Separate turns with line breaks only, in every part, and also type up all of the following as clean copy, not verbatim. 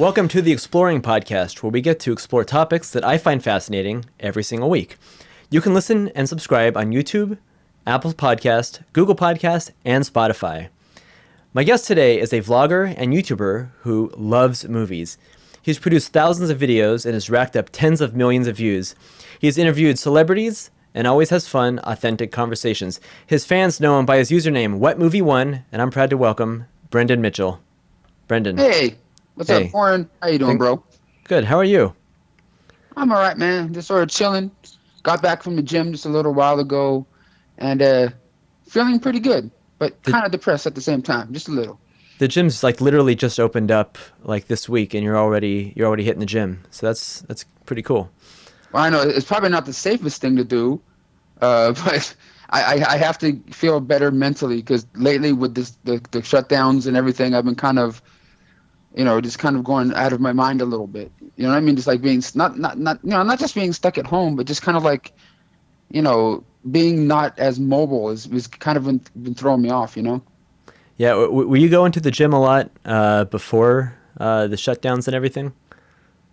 Welcome to the Exploring Podcast, where we get to explore topics that I find fascinating every single week. You can listen and subscribe on YouTube, Apple Podcast, Google Podcast, and Spotify. My guest today is a vlogger and YouTuber who loves movies. He's produced thousands of videos and has racked up tens of millions of views. He's interviewed celebrities and always has fun, authentic conversations. His fans know him by his username, WetMovie1, and I'm proud to welcome Brendan Mitchell. Brendan.
Hey, what's up, Warren? How you doing, bro?
Good. How are you?
I'm all right, man. Just sort of chilling. Got back from the gym just a little while ago, and feeling pretty good, but kind of depressed at the same time, just a little.
The gym's like literally just opened up like this week, and you're already hitting the gym. So that's pretty cool.
Well, I know it's probably not the safest thing to do, but I have to feel better mentally because lately with the shutdowns and everything, I've been kind of, just kind of going out of my mind a little bit. You know what I mean? Just like being not just being stuck at home, but just kind of like, being not as mobile is kind of been throwing me off.
Yeah. Were you going to the gym a lot before the shutdowns and everything?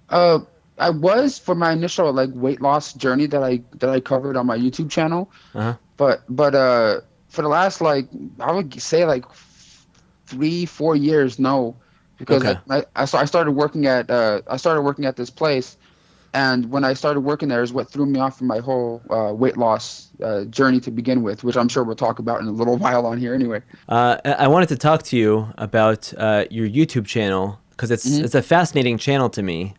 I was for my initial weight loss journey that I covered on my YouTube channel.
Uh-huh.
But for the last I would say 3-4 years, no, because
Okay.
I started working at this place, and when I started working there is what threw me off from my whole weight loss journey to begin with, which I'm sure we'll talk about in a little while on here anyway.
I wanted to talk to you about your YouTube channel because it's a fascinating channel to me.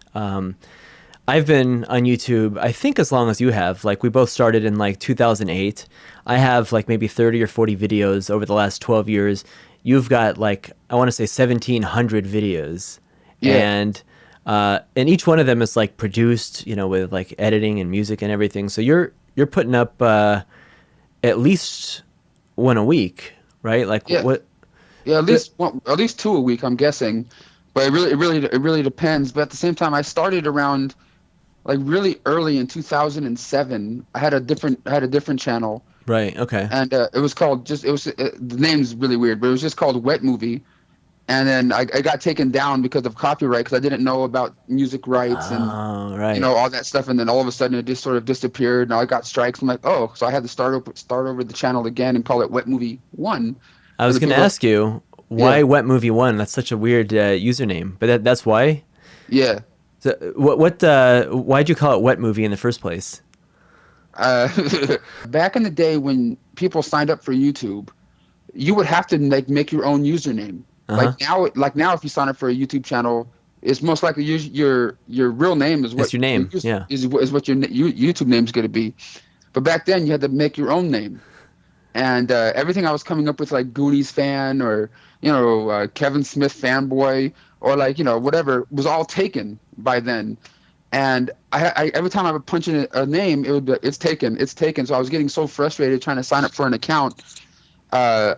I've been on YouTube, I think as long as you have. Like we both started in 2008. I have maybe 30 or 40 videos over the last 12 years. You've got I want to say 1,700 videos.
Yeah.
And each one of them is produced, with editing and music and everything. So you're putting up at least one a week, right? What?
Yeah, at least two a week, I'm guessing. But it really depends. But at the same time, I started around really early in 2007. I had a different channel.
Right. Okay.
And it was called the name's really weird, but it was just called Wet Movie. And then I got taken down because of copyright because I didn't know about music rights and
right.
all that stuff. And then all of a sudden it just sort of disappeared. And I got strikes. I'm like, oh, so I had to start over the channel again and call it Wet Movie 1.
I was going to ask you why Wet Movie 1. That's such a weird username, but that's why.
Yeah.
So why'd you call it Wet Movie in the first place?
Back in the day when people signed up for YouTube, you would have to make your own username.
Uh-huh.
Now, if you sign up for a YouTube channel, it's most likely your real name is what
your name.
Is what your YouTube name's going to be. But back then, you had to make your own name, and everything I was coming up with, like Goonies fan or Kevin Smith fanboy or whatever, was all taken by then. And I every time I would punch in a name, it's taken. So I was getting so frustrated trying to sign up for an account. I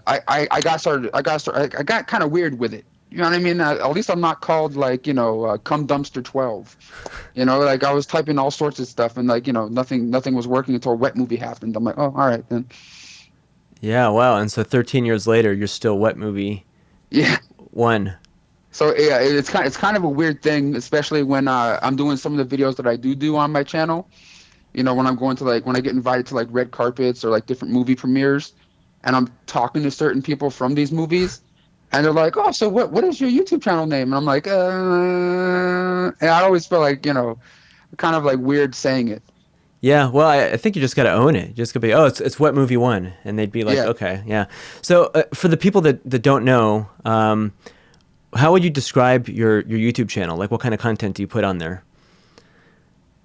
got kind of weird with it. You know what I mean? At least I'm not called Cum Dumpster 12. I was typing all sorts of stuff and nothing was working until Wet Movie happened. I'm like, oh, all right then.
Yeah, wow. And so 13 years later, you're still Wet Movie.
Yeah.
1.
So yeah, it's kind of a weird thing, especially when I'm doing some of the videos that I do on my channel. When I'm going to when I get invited to red carpets or different movie premieres, and I'm talking to certain people from these movies, and they're like, "Oh, so what is your YouTube channel name?" And I'm like, and I always feel kind of weird saying it.
Yeah, well, I think you just got to own it. Just gotta be, it's Wet Movie 1, and they'd be like, okay, yeah. So for the people that don't know, how would you describe your YouTube channel? What kind of content do you put on there?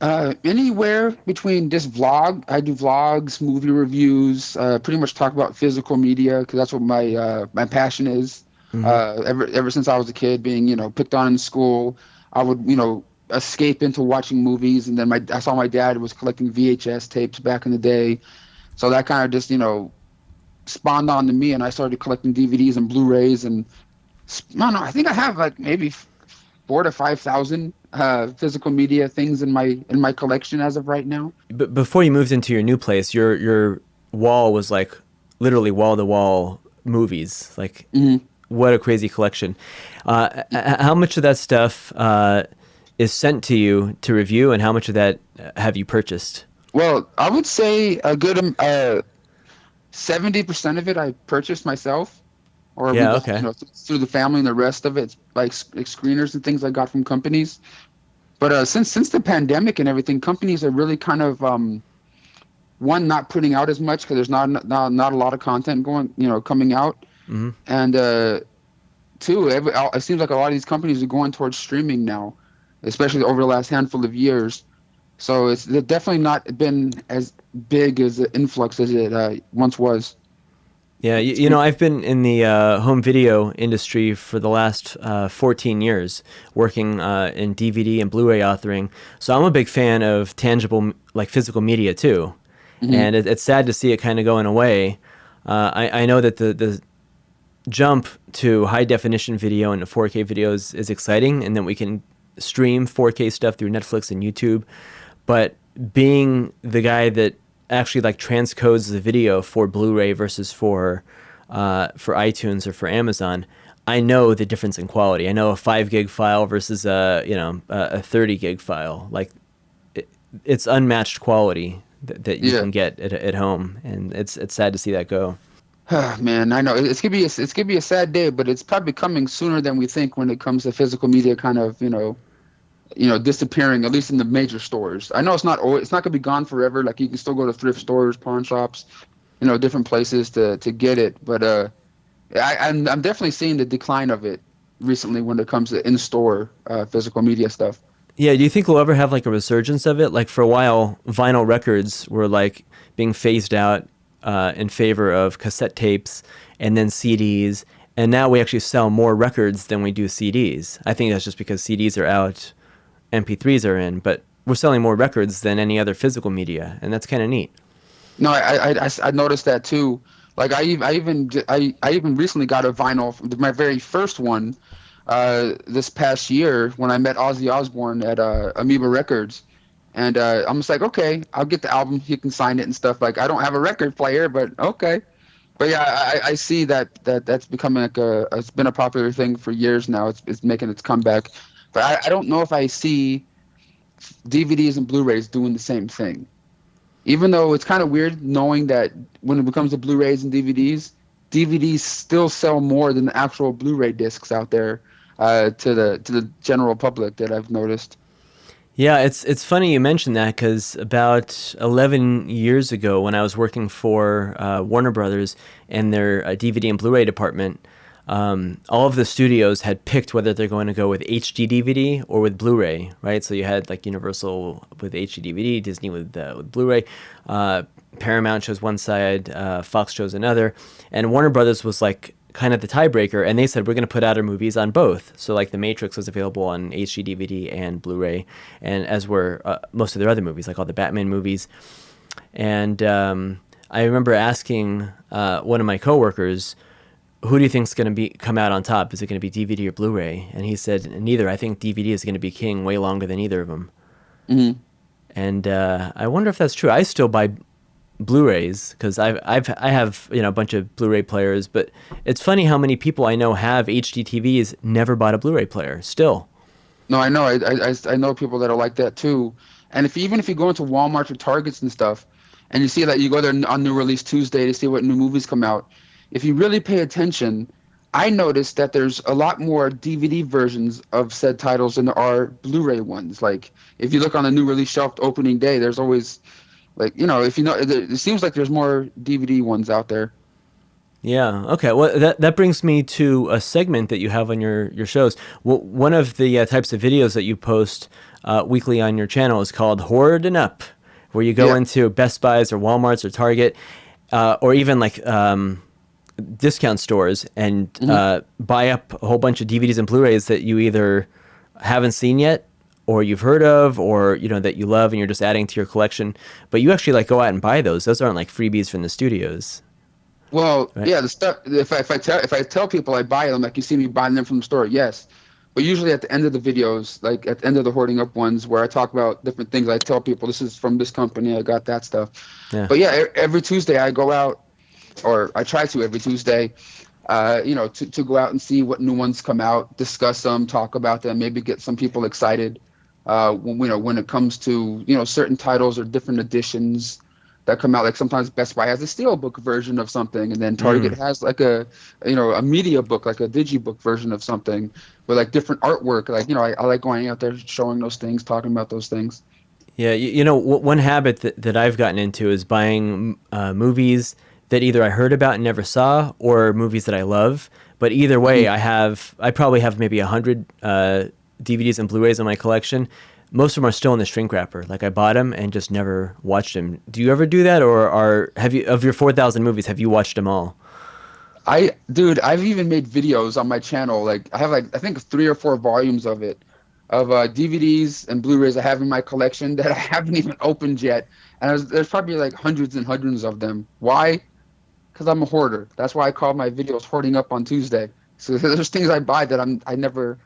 Anywhere between just vlog. I do vlogs, movie reviews, pretty much talk about physical media because that's what my passion is.
Mm-hmm.
Ever since I was a kid, being picked on in school, I would escape into watching movies, and then I saw my dad was collecting VHS tapes back in the day, so that kind of just spawned onto me, and I started collecting DVDs and Blu-rays, and I don't know. I think I have maybe 4,000 to 5,000 physical media things in my collection as of right now.
But before you moved into your new place, your wall was literally wall to wall movies.
Mm-hmm.
what a crazy collection. How much of that stuff is sent to you to review, and how much of that have you purchased?
Well, I would say a good 70% of it I purchased myself, or we
Yeah,
got,
okay.
through the family, and the rest of it's like screeners and things I got from companies. But since the pandemic and everything, companies are really kind of one, not putting out as much because there's not a lot of content coming out,
Hmm.
and two, it seems like a lot of these companies are going towards streaming now, especially over the last handful of years. So it's definitely not been as big as an influx as it once was.
Yeah, I've been in the home video industry for the last 14 years, working in DVD and Blu-ray authoring. So I'm a big fan of tangible, like physical media too.
Hmm.
And it's sad to see it kind of going away. I know that the jump to high definition video and to 4K videos is exciting, and that we can stream 4K stuff through Netflix and YouTube. But being the guy that actually like transcodes the video for Blu-ray versus for iTunes or for Amazon, I know the difference in quality. I know a 5 gig file versus a 30 gig file. Like it's unmatched quality that you
Yeah.
can get at home, and it's sad to see that go.
Man, I know it's gonna be a sad day, but it's probably coming sooner than we think when it comes to physical media kind of disappearing, at least in the major stores. I know it's not gonna be gone forever. Like you can still go to thrift stores, pawn shops, different places to get it. But I'm definitely seeing the decline of it recently when it comes to in-store physical media stuff.
Yeah, do you think we'll ever have like a resurgence of it? Like for a while, vinyl records were like being phased out in favor of cassette tapes and then CDs, and now we actually sell more records than we do CDs. I think that's just because CDs are out, MP3s are in, but we're selling more records than any other physical media, and that's kind of neat.
No, I noticed that too. Like I even recently got a vinyl, my very first one, this past year when I met Ozzy Osbourne at Amoeba Records, and I'm just like, okay, I'll get the album. He can sign it and stuff. Like I don't have a record player, but okay. But yeah, I see that's becoming like it's been a popular thing for years now. It's making its comeback, but I don't know if I see DVDs and Blu-rays doing the same thing. Even though it's kind of weird knowing that when it comes to Blu-rays and DVDs still sell more than the actual Blu-ray discs out there to the general public that I've noticed.
Yeah, it's funny you mentioned that because about 11 years ago, when I was working for Warner Brothers and their DVD and Blu-ray department, all of the studios had picked whether they're going to go with HD DVD or with Blu-ray, right? So you had like Universal with HD DVD, Disney with Blu-ray, Paramount chose one side, Fox chose another, and Warner Brothers was like kind of the tiebreaker, and they said we're going to put out our movies on both. So like The Matrix was available on HD DVD and Blu-ray, and as were most of their other movies, like all the Batman movies. And I remember asking one of my coworkers, who do you think's going to be come out on top? Is it going to be DVD or Blu-ray? And he said, neither. I think DVD is going to be king way longer than either of them.
Hmm.
And I wonder if that's true. I still buy Blu-rays because I have a bunch of Blu-ray players, but it's funny how many people I know have HD TVs, never bought a Blu-ray player. Still,
No, I know. I know people that are like that too. And even if you go into Walmart or Targets and stuff, and you see that you go there on New Release Tuesday to see what new movies come out, if you really pay attention, I noticed that there's a lot more DVD versions of said titles than there are Blu-ray ones. Like if you look on the new release shelf opening day, there's always like if it seems like there's more DVD ones out there.
yeah. Okay. Well, that brings me to a segment that you have on your shows. One of the types of videos that you post weekly on your channel is called Hoarding Up, where you go
Yeah.
into Best Buys or Walmarts or Target, or even like discount stores and
Hmm.
buy up a whole bunch of DVDs and Blu-rays that you either haven't seen yet or you've heard of or that you love and you're just adding to your collection, but you actually like go out and buy those aren't like freebies from the studios,
Well,
right?
yeah, the stuff. If I tell people I buy them, like you see me buying them from the store, yes. But usually at the end of the videos, like at the end of the hoarding up ones, where I talk about different things, I tell people this is from this company, I got that stuff.
Yeah.
But yeah, every Tuesday I go out, or I try to every Tuesday. to go out and see what new ones come out, discuss them, talk about them, maybe get some people excited. When it comes to certain titles or different editions that come out, like sometimes Best Buy has a steelbook version of something, and then Target
Mm.
has like a media book, like a digibook version of something with like different artwork. Like I like going out there showing those things, talking about those things.
Yeah, one habit that I've gotten into is buying movies that either I heard about and never saw, or movies that I love. But either way,
Mhm.
I probably have maybe 100 DVDs and Blu-rays in my collection. Most of them are still in the shrink wrapper. Like I bought them and just never watched them. Do you ever do that, or have you, of your 4,000 movies, have you watched them all?
Dude, I've even made videos on my channel. Like I have like I think 3 or 4 volumes of it, of DVDs and Blu-rays I have in my collection that I haven't even opened yet. And there's probably like hundreds and hundreds of them. Why? Because I'm a hoarder. That's why I call my videos hoarding up on Tuesday. So there's things I buy that I never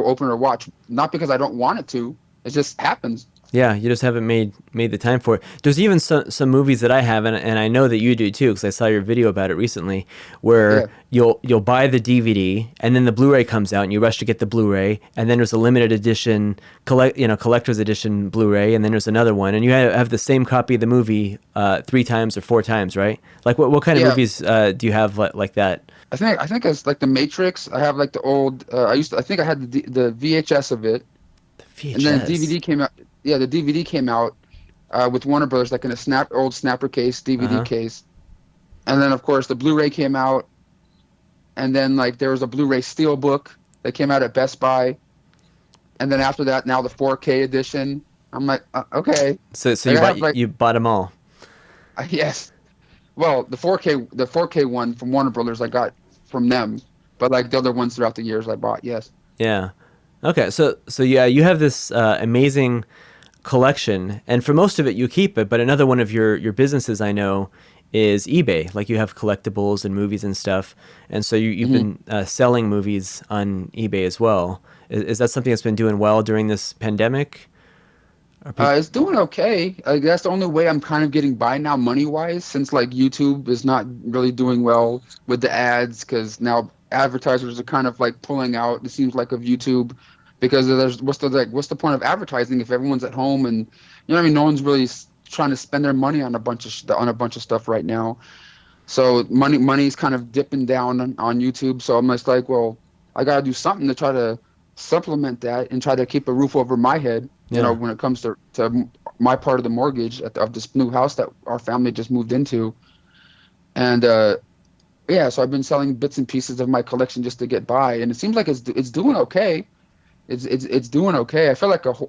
open or watch. Not because I don't want it to. It just happens.
Yeah, you just haven't made the time for it. There's even some movies that I have, and I know that you do too, because I saw your video about it recently, where
Yeah.
you'll buy the DVD, and then the Blu-ray comes out, and you rush to get the Blu-ray, and then there's a limited edition collector's edition Blu-ray, and then there's another one, and you have the same copy of the movie 3 times or 4 times, right? Like what kind of
Yeah.
movies do you have like that?
I think it's like the Matrix. I have like the old. I think I had the VHS of it. And then
VHS.
DVD came out. Yeah, the DVD came out with Warner Brothers, like in a old snapper case,
Uh
DVD
huh.
case. And then of course the Blu-ray came out, and then like there was a Blu-ray Steelbook that came out at Best Buy, and then after that, now the 4K edition. I'm like, okay,
So
like I have like
you bought them all.
yes. Well, the 4K one from Warner Brothers I got from them, but like the other ones throughout the years I bought, yes.
Yeah. Okay. So yeah, you have this amazing collection, and for most of it, you keep it. But another one of your businesses I know is eBay. Like you have collectibles and movies and stuff, and so you've
Mhm.
been selling movies on eBay as well. Is that something that's been doing well during this pandemic? Are people?
It's doing okay. That's the only way I'm kind of getting by now, money wise, since like YouTube is not really doing well with the ads, because now advertisers are kind of like pulling out. It seems like of YouTube, because there's what's the point of advertising if everyone's at home and what I mean? No one's really trying to spend their money on on a bunch of stuff right now. So money's kind of dipping down on YouTube. So I'm just like, well, I gotta do something to try to supplement that and try to keep a roof over my head.
Yeah.
When it comes to my part of the mortgage of this new house that our family just moved into. And yeah, so I've been selling bits and pieces of my collection just to get by, and it seems like it's doing okay. It's doing okay. I feel like a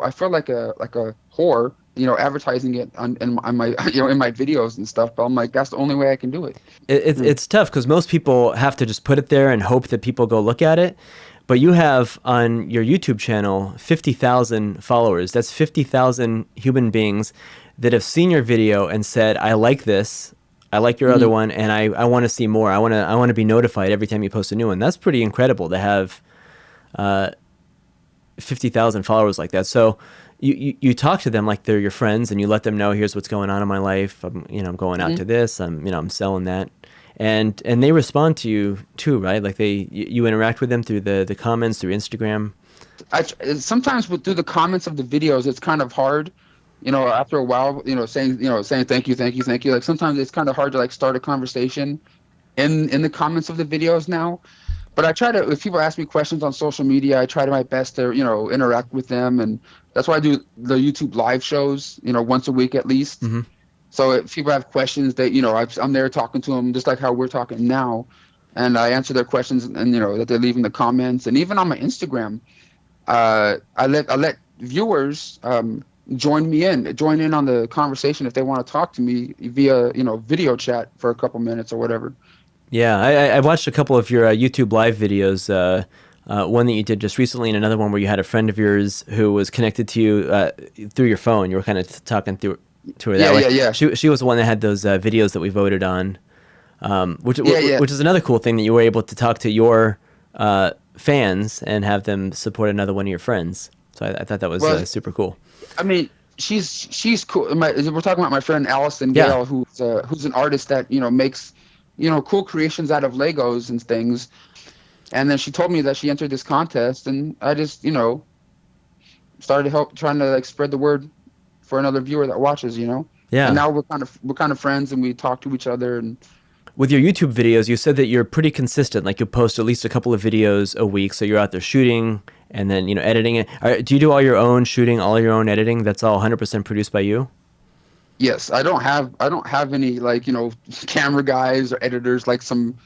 whore, advertising it on my in my videos and stuff. But I'm like, that's the only way I can do it. Hmm.
It's tough because most people have to just put it there and hope that people go look at it. But you have on your YouTube channel 50,000 followers. That's 50,000 human beings that have seen your video and said, "I like this. I like your other
Hmm.
one, and I want to see more. I want to be notified every time you post a new one." That's pretty incredible to have 50,000 followers like that. So you talk to them like they're your friends, and you let them know, here's what's going on in my life. I'm going out
Hmm.
to this. I'm selling that, and they respond to you too, right? Like you interact with them through the comments, through Instagram.
Sometimes through the comments of the videos, it's kind of hard. After a while, saying thank you, thank you, thank you. Like sometimes it's kind of hard to like start a conversation in the comments of the videos now. But I try to, if people ask me questions on social media, I try to my best to, interact with them. And that's why I do the YouTube live shows, once a week at least.
Hmm.
So if people have questions that, I'm there talking to them just like how we're talking now. And I answer their questions and, that they leave in the comments. And even on my Instagram, I let viewers join in on the conversation if they want to talk to me via, video chat for a couple minutes or whatever.
Yeah, I watched a couple of your YouTube live videos. One that you did just recently, and another one where you had a friend of yours who was connected to you through your phone. You were kind of talking through to her
Yeah,
that way.
yeah, yeah.
She was the one that had those videos that we voted on,
Yeah, yeah.
which is another cool thing that you were able to talk to your fans and have them support another one of your friends. So I thought that was
Well,
super cool.
I mean, she's cool. We're talking about my friend Allison
Yeah.
Gale, who's an artist that makes cool creations out of Legos and things. And then she told me that she entered this contest, and I just, started trying to like spread the word for another viewer that watches. And
Yeah.
now we're kind of friends, and we talk to each other. And
With your YouTube videos, you said that you're pretty consistent. Like you post at least a couple of videos a week. So you're out there shooting and then, editing it. Do you do all your own shooting, all your own editing? That's all 100% produced by you?
yes, I don't have any like camera guys or editors like some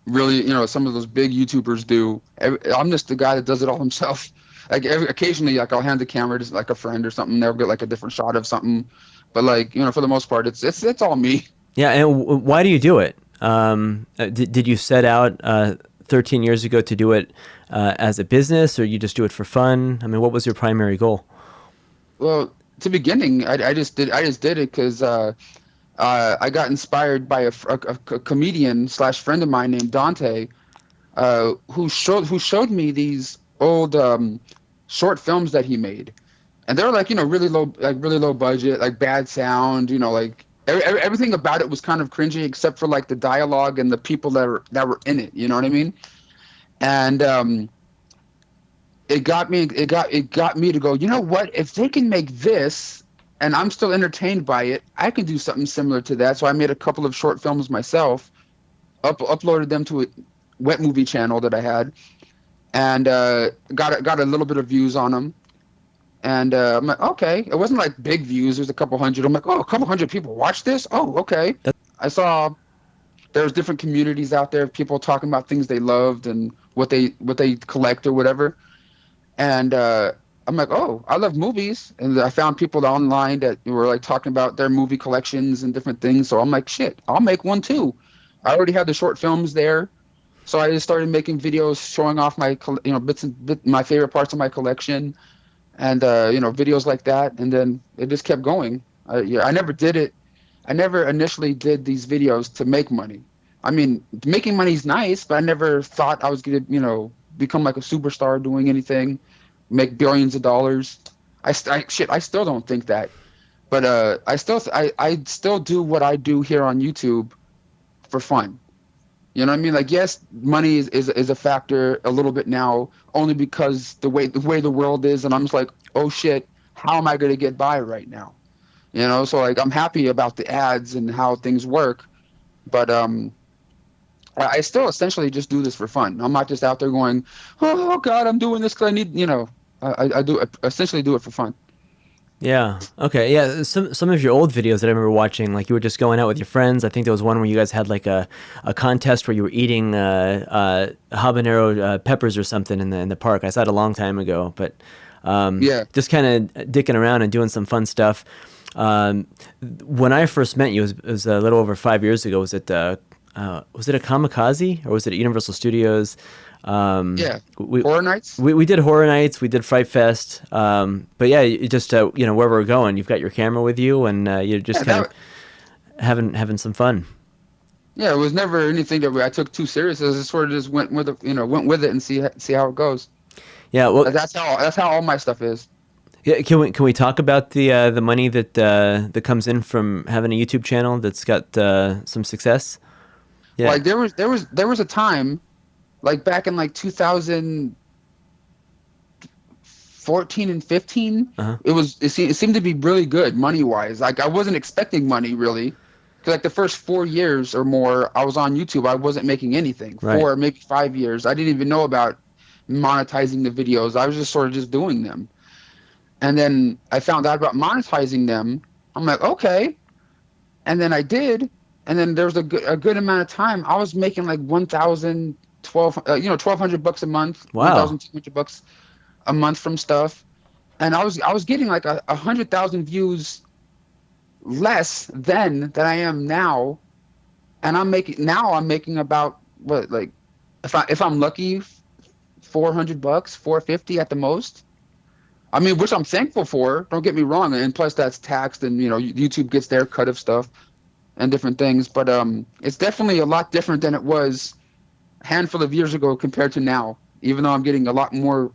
really some of those big YouTubers do. I'm just the guy that does it all himself. Like occasionally, like I'll hand the camera to like a friend or something. They'll get like a different shot of something, but like for the most part, it's all me.
Yeah. And why do you do it? Did you set out 13 years ago to do it as a business, or you just do it for fun? I mean, what was your primary goal?
Well, to beginning, I just did it because I got inspired by a comedian slash friend of mine named Dante, who showed me these old short films that he made, and they're like really low budget, like bad sound, like everything about it was kind of cringy except for like the dialogue and the people that were in it. You know what I mean? And it got me to go, you know what? If they can make this and I'm still entertained by it, I can do something similar to that. So I made a couple of short films myself, uploaded them to a wet movie channel that I had, and got a little bit of views on them. And I'm like, okay, it wasn't like big views. There's a couple hundred. I'm like, oh, a couple hundred people watch this. Oh, okay. I saw there's different communities out there, people talking about things they loved and what they collect or whatever. And I'm like, oh, I love movies. And I found people online that were like talking about their movie collections and different things. So I'm like, shit, I'll make one too. I already had the short films there. So I just started making videos showing off my, my favorite parts of my collection, and videos like that. And then it just kept going. Yeah, I never did it. I never initially did these videos to make money. I mean, making money is nice, but I never thought I was gonna, become like a superstar doing anything, make billions of dollars. I still don't think that. But I still do what I do here on YouTube for fun. You know what I mean? Like, yes, money is a factor a little bit now, only because the way the world is, and I'm just like, oh shit, how am I going to get by right now? So like I'm happy about the ads and how things work, but I still essentially just do this for fun. I'm not just out there going, oh God, I'm doing this because I need, I essentially do it for fun.
Yeah. Okay. Yeah. Some of your old videos that I remember watching, like you were just going out with your friends. I think there was one where you guys had like a contest where you were eating habanero peppers or something in the park. I saw it a long time ago, but
Yeah.
just kind of dicking around and doing some fun stuff. When I first met you, it was a little over 5 years ago. Was it a Kamikaze or was it at Universal Studios?
Yeah.
We,
Horror Nights?
we did Horror Nights, we did Fright Fest, but yeah, you just wherever we're going, you've got your camera with you, and you're just
Yeah,
kind of having some fun.
yeah, it was never anything that I took too serious. I just sort of just went with it and see how it goes.
Yeah, well,
That's how all my stuff is.
yeah, can we talk about the money that comes in from having a YouTube channel that's got some success? Yeah.
Like there was a time, like back in like 2014 and 15,
Uh-huh.
it seemed to be really good money wise. Like I wasn't expecting money really, because like the first 4 years or more I was on YouTube, I wasn't making anything.
Right.
4, maybe 5 years, I didn't even know about monetizing the videos. I was just sort of just doing them, and then I found out about monetizing them. I'm like, okay, and then I did, and then there was a good amount of time I was making like 1,200 bucks a month,
Wow.
1,200 bucks a month from stuff, and I was getting like 100,000 views less then than I am now, and I'm making about what, like, if I'm lucky, 400 bucks, 450 at the most. I mean, which I'm thankful for. Don't get me wrong, and plus that's taxed, and YouTube gets their cut of stuff and different things. But it's definitely a lot different than it was a handful of years ago compared to now. Even though I'm getting a lot more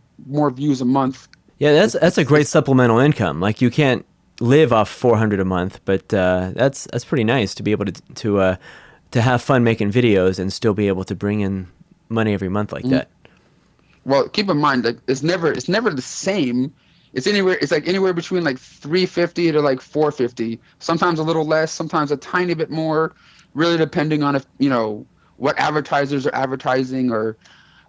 views a month.
Yeah, that's a great supplemental income. Like you can't live off 400 a month, but that's pretty nice to be able to to have fun making videos and still be able to bring in money every month like that.
Well, keep in mind that it's never the same. It's like anywhere between like 350 to like 450. Sometimes a little less, sometimes a tiny bit more, really depending on if, what advertisers are advertising, or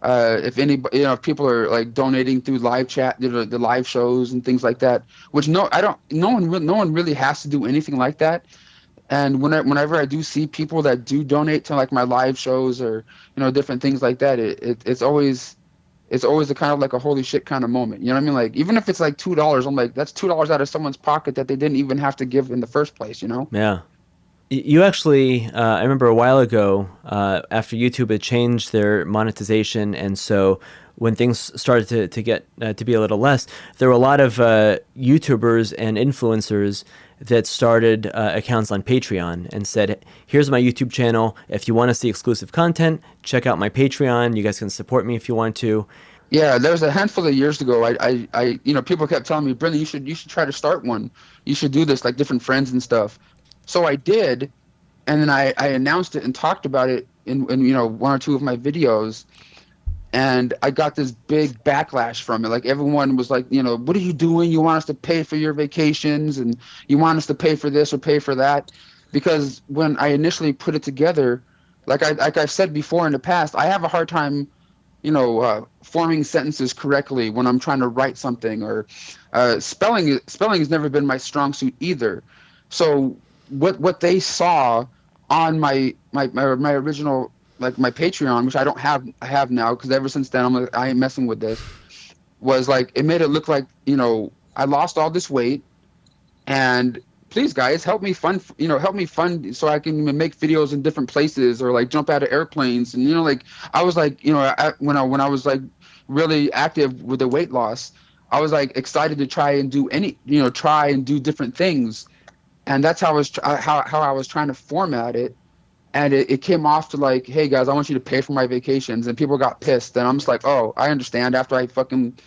if any, if people are like donating through live chat, the live shows and things like that. Which no one really has to do anything like that. And whenever I do see people that do donate to like my live shows, or different things like that, it's always a kind of like a holy shit kind of moment. You know what I mean? Like, even if it's like $2, I'm like, that's $2 out of someone's pocket that they didn't even have to give in the first place.
Yeah. You actually, I remember a while ago, after YouTube had changed their monetization, and so when things started to get to be a little less, there were a lot of YouTubers and influencers that started accounts on Patreon and said, here's my YouTube channel. If you want to see exclusive content, check out my Patreon. You guys can support me if you want to.
Yeah, there was a handful of years ago. People kept telling me, Brendan, you should try to start one. You should do this, like different friends and stuff. So I did, and then I announced it and talked about it in one or two of my videos, and I got this big backlash from it. Like, everyone was like, what are you doing? You want us to pay for your vacations, and you want us to pay for this or pay for that? Because when I initially put it together, like I've said before in the past, I have a hard time forming sentences correctly when I'm trying to write something, or spelling has never been my strong suit either. So what they saw on my original, like my Patreon, which I have now, because ever since then I'm like, I ain't messing with this, was like, it made it look like I lost all this weight, and please guys, help me fund so I can make videos in different places, or like jump out of airplanes. And like, I was like, when I was like really active with the weight loss, I was like excited to try and do different things. And that's how I was trying to format it. And it came off to like, hey guys, I want you to pay for my vacations. And people got pissed, and I'm just like, oh, I understand. After I fucking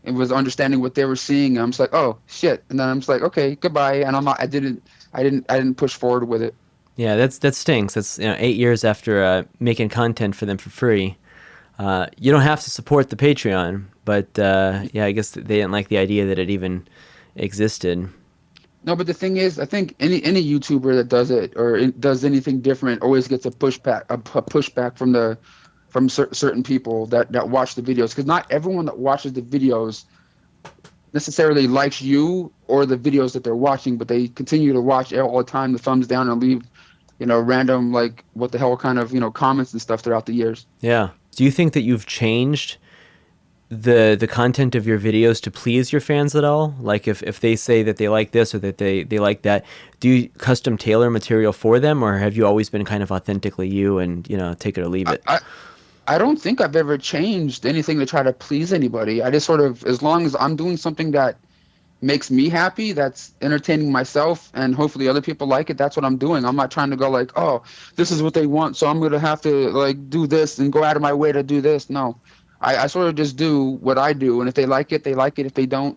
was understanding what they were seeing, I'm just like, oh shit. And then I'm just like, okay, goodbye. And I didn't push forward with it.
Yeah, that stinks. That's 8 years after making content for them for free. You don't have to support the Patreon, but yeah, I guess they didn't like the idea that it even existed.
No, but the thing is, I think any YouTuber that does it, or does anything different, always gets a pushback from certain people that watch the videos, because not everyone that watches the videos necessarily likes you or the videos that they're watching, but they continue to watch all the time, the thumbs down, and leave random, like, what the hell kind of comments and stuff throughout the years.
Yeah. Do you think that you've changed the content of your videos to please your fans at all? Like, if they say that they like this or that they like that, do you custom tailor material for them, or have you always been kind of authentically you and take it or leave it?
I don't think I've ever changed anything to try to please anybody. I just sort of, as long as I'm doing something that makes me happy, that's entertaining myself, and hopefully other people like it, that's what I'm doing. I'm not trying to go like, oh, this is what they want, so I'm going to have to like do this and go out of my way to do this. No, I sort of just do what I do, and if they like it, they like it. If they don't,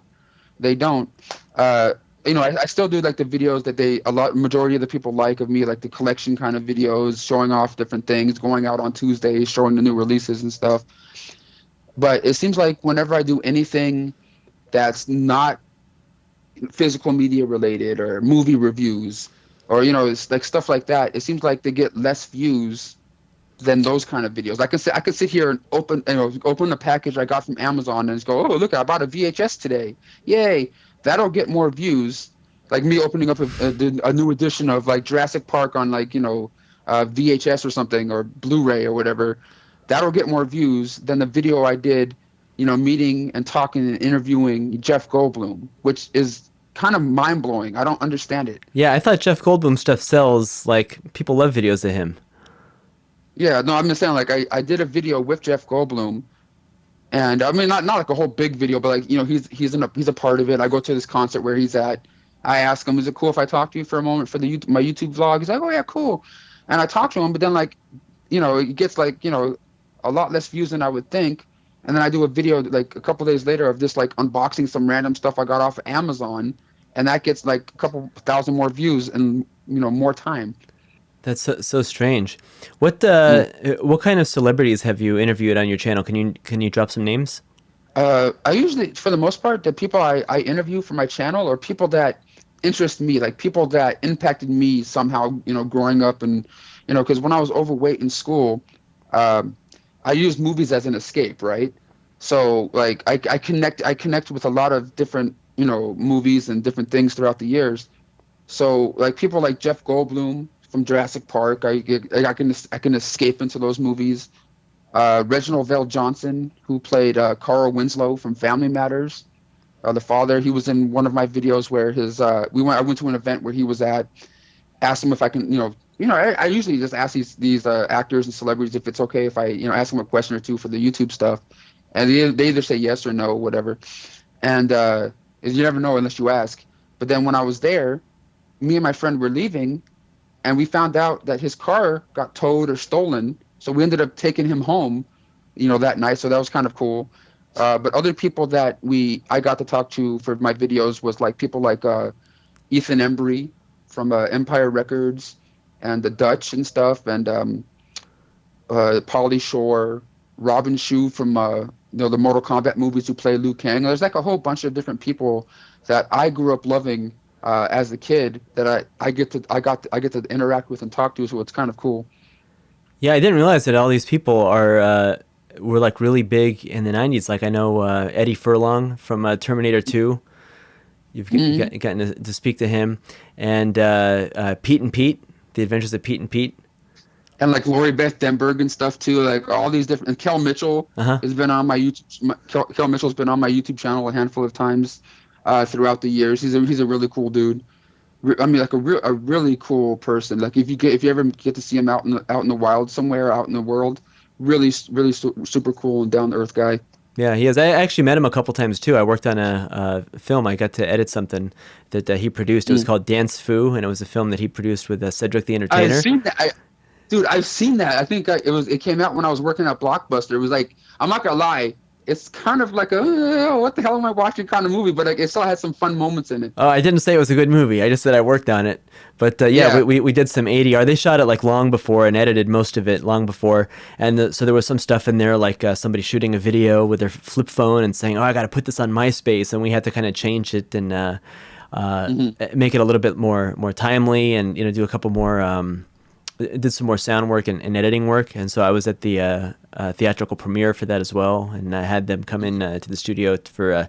they don't. I still do like the videos that majority of the people like of me, like the collection kind of videos, showing off different things, going out on Tuesdays, showing the new releases and stuff. But it seems like whenever I do anything that's not physical media related, or movie reviews, or it's like stuff like that, it seems like they get less views than those kind of videos. I could sit here and open a package I got from Amazon and just go, oh, look, I bought a VHS today, yay. That'll get more views, like me opening up a new edition of like Jurassic Park on like VHS or something, or Blu-ray or whatever. That'll get more views than the video I did, meeting and talking and interviewing Jeff Goldblum, which is kind of mind-blowing. I don't understand it.
Yeah, I thought Jeff Goldblum stuff sells. Like, people love videos of him.
Yeah, no, I'm just saying, like, I did a video with Jeff Goldblum, and I mean, not like a whole big video, but like, he's a part of it. I go to this concert where he's at. I ask him, is it cool if I talk to you for a moment for my YouTube vlog? He's like, oh yeah, cool. And I talk to him, but then like, it gets like, a lot less views than I would think. And then I do a video like a couple days later of just like unboxing some random stuff I got off of Amazon, and that gets like a couple thousand more views and more time.
That's so strange.
Mm.
What kind of celebrities have you interviewed on your channel? Can you drop some names?
I usually, for the most part, the people I interview for my channel are people that interest me, like people that impacted me somehow, growing up. And, because when I was overweight in school, um, I used movies as an escape, right? So like I connect with a lot of different, movies and different things throughout the years. So like people like Jeff Goldblum from Jurassic Park, I can escape into those movies. Reginald Vale Johnson, who played Carl Winslow from Family Matters, the father. He was in one of my videos where I went to an event where he was at. Asked him if I can, I usually just ask these actors and celebrities if it's okay if I, ask them a question or two for the YouTube stuff, and they either say yes or no, whatever. And you never know unless you ask. But then when I was there, me and my friend were leaving, and we found out that his car got towed or stolen. So we ended up taking him home, that night. So that was kind of cool. But other people that I got to talk to for my videos was like people like Ethan Embry from Empire Records and the Dutch and stuff, and Pauly Shore, Robin Shue from the Mortal Kombat movies who play Liu Kang. There's like a whole bunch of different people that I grew up loving as a kid that I get to interact with and talk to. So it's kind of cool.
Yeah, I didn't realize that all these people were like really big in the '90s. Like I know Eddie Furlong from Terminator 2.
Hmm.
Gotten to speak to him, and Pete and Pete, The Adventures of Pete and Pete.
And like Lori Beth Denberg and stuff too. Like all these different. And Kel Mitchell
Uh huh.
has been on my YouTube. Kel Mitchell's been on my YouTube channel a handful of times throughout the years. He's a really cool dude. I mean, like a really cool person. Like if you ever get to see him out in the wild somewhere, out in the world, really super cool and down to earth guy.
Yeah, he is. I actually met him a couple times too. I worked on a film. I got to edit something that he produced. It was
Mm.
called Dance Foo, and it was a film that he produced with Cedric the
I've
Entertainer.
seen that. Dude, I've seen that. I think it came out when I was working at Blockbuster. It was like I'm not gonna lie, it's kind of like a what the hell am I watching kind of movie, but like it still had some fun moments in it.
Oh, I didn't say it was a good movie. I just said I worked on it. But yeah,
Yeah.
we did some ADR. They shot it like long before and edited most of it long before. And so there was some stuff in there like somebody shooting a video with their flip phone and saying, "Oh, I got to put this on MySpace," and we had to kind of change it and
Hmm.
make it a little bit more timely, and do a couple more. Did some more sound work and editing work, and so I was at the theatrical premiere for that as well, and I had them come in to the studio for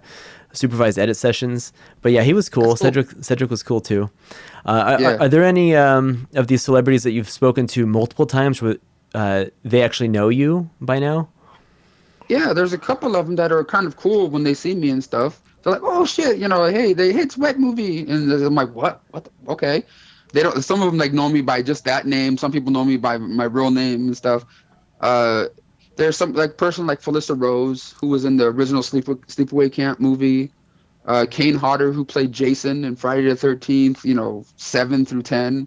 supervised edit sessions. But yeah, he was
That's
cool.
cool.
Cedric was cool too.
Yeah.
Are there any of these celebrities that you've spoken to multiple times where they actually know you by now?
Yeah, there's a couple of them that are kind of cool when they see me and stuff. They're like, "Oh shit, hey, it's Wet Movie," and I'm like, "What? What? Okay." They don't. Some of them like know me by just that name. Some people know me by my real name and stuff. Uh, there's some like person like Felissa Rose who was in the original Sleepaway Camp movie. Kane Hodder who played Jason in Friday the 13th. 7 through 10.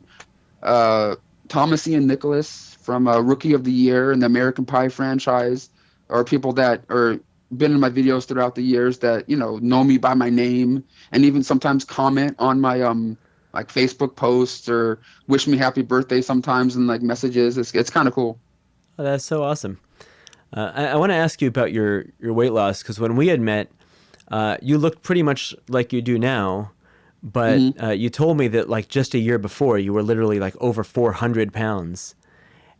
uh, Thomas Ian Nicholas from Rookie of the Year and the American Pie franchise, or people that are been in my videos throughout the years that know me by my name and even sometimes comment on my like Facebook posts or wish me happy birthday sometimes in like messages. It's kind of cool.
Oh, that's so awesome. I want to ask you about your weight loss because when we had met, you looked pretty much like you do now, but
Hmm.
you told me that like just a year before you were literally like over 400 pounds.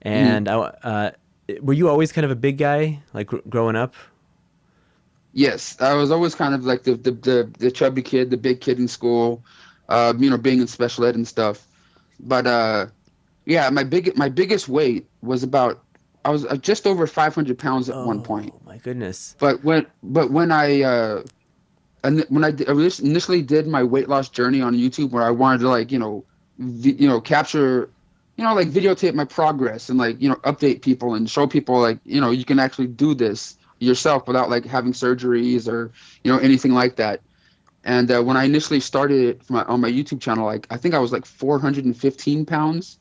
Hmm.
And were you always kind of a big guy, like growing up?
Yes, I was always kind of like the chubby kid, the big kid in school, being in special ed and stuff. But yeah, my biggest weight was about I was just over 500 pounds at one point.
Oh my goodness.
But when I initially did my weight loss journey on YouTube, where I wanted to like capture like videotape my progress and like update people and show people like you can actually do this yourself without like having surgeries or anything like that. And when I initially started it on my YouTube channel, like I think I was like 415 pounds,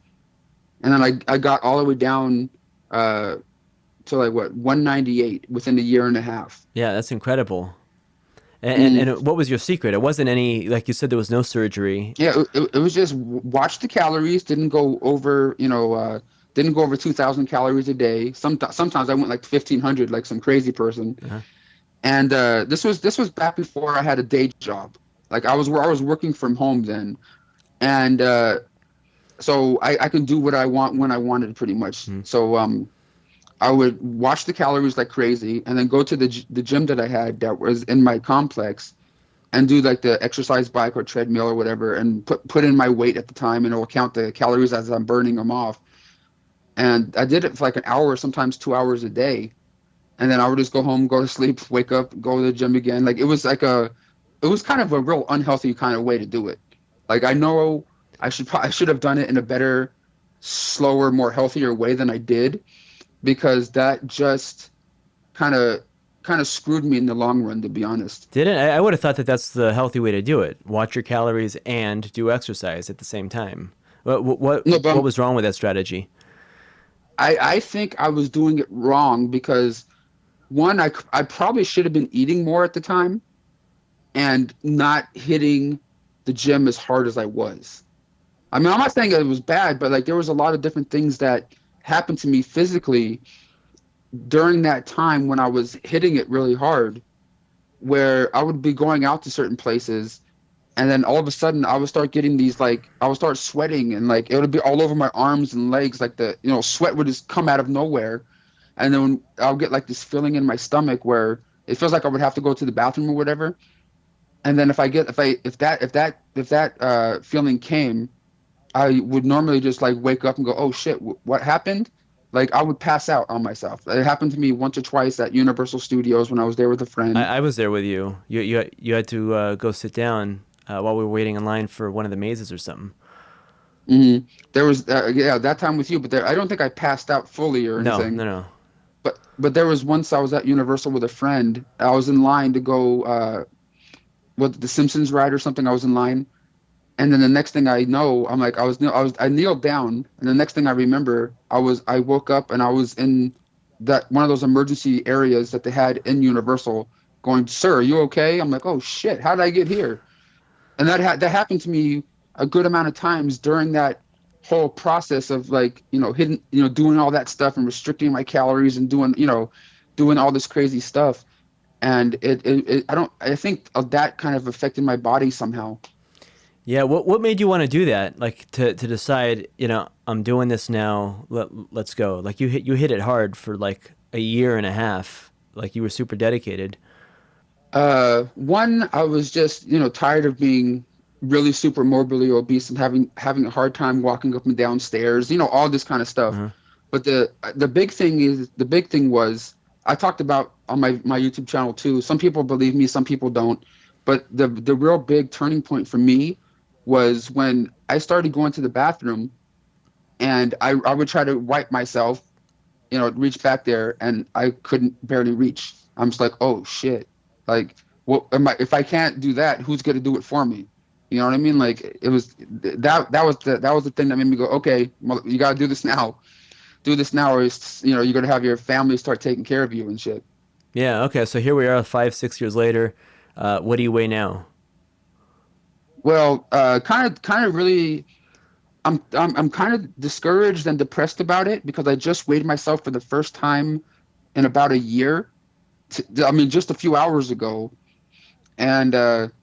and then I got all the way down uh, to like what 198 within a year and a half.
Yeah, that's incredible. And what was your secret? It wasn't any, like you said, there was no surgery.
Yeah, it was just watch the calories. Didn't go over, didn't go over 2,000 calories a day. Sometimes I went like 1,500, like some crazy person.
Uh-huh.
And this was back before I had a day job. Like I was working from home then, and so I can do what I want when I wanted, pretty much.
Mm.
So I would watch the calories like crazy, and then go to the gym that I had that was in my complex, and do like the exercise bike or treadmill or whatever, and put in my weight at the time, and it'll count the calories as I'm burning them off. And I did it for like an hour, sometimes 2 hours a day, and then I would just go home, go to sleep, wake up, go to the gym again. Like it was kind of a real unhealthy kind of way to do it. Like I know I should have done it in a better, slower, more healthier way than I did, because that just kind of screwed me in the long run, to be honest.
Didn't I would have thought that that's the healthy way to do it. Watch your calories and do exercise at the same time.
No, but
What was wrong with that strategy?
I think I was doing it wrong because one, I probably should have been eating more at the time and not hitting the gym as hard as I was. I mean, I'm not saying it was bad, but like there was a lot of different things that happened to me physically during that time when I was hitting it really hard, where I would be going out to certain places, and then all of a sudden I would start getting these, like I would start sweating, and like it would be all over my arms and legs, like the sweat would just come out of nowhere, and then I'll get like this feeling in my stomach where it feels like I would have to go to the bathroom or whatever. And then if that feeling came, I would normally just like wake up and go, oh shit, what happened? Like I would pass out on myself. It happened to me once or twice at Universal Studios when I was there with a friend.
I was there with you. You had to go sit down while we were waiting in line for one of the mazes or something.
There was that time with you, but I don't think I passed out fully or
No,
anything.
no, no.
But there was once I was at Universal with a friend. I was in line to go the Simpsons ride or something. I was in line, and then the next thing I know, I'm like I kneeled down, and the next thing I remember, I woke up and I was in that one of those emergency areas that they had in Universal. Going, sir, are you okay? I'm like, oh shit, how did I get here? And that happened to me a good amount of times during that whole process of like hitting doing all that stuff and restricting my calories and doing all this crazy stuff. And I think that kind of affected my body somehow.
Yeah, what made you want to do that? Like to decide, I'm doing this now. Let's go. Like you hit it hard for like a year and a half. Like you were super dedicated.
One, I was just tired of being really super morbidly obese and having a hard time walking up and down stairs. All this kind of stuff.
Uh-huh.
But the big thing was, I talked about on my YouTube channel too. Some people believe me, some people don't. But the real big turning point for me was when I started going to the bathroom, and I would try to wipe myself, reach back there, and I couldn't barely reach. I'm just like, oh shit, like, what am I? If I can't do that, who's gonna do it for me? You know what I mean? Like it was that was the thing that made me go, okay, well, you gotta do this now. Do this now, or you're gonna have your family start taking care of you and shit.
Yeah. Okay. So here we are, 5-6 years later. What do you weigh now?
Well, kind of really, I'm kind of discouraged and depressed about it because I just weighed myself for the first time in about a year. I mean, just a few hours ago, and I'm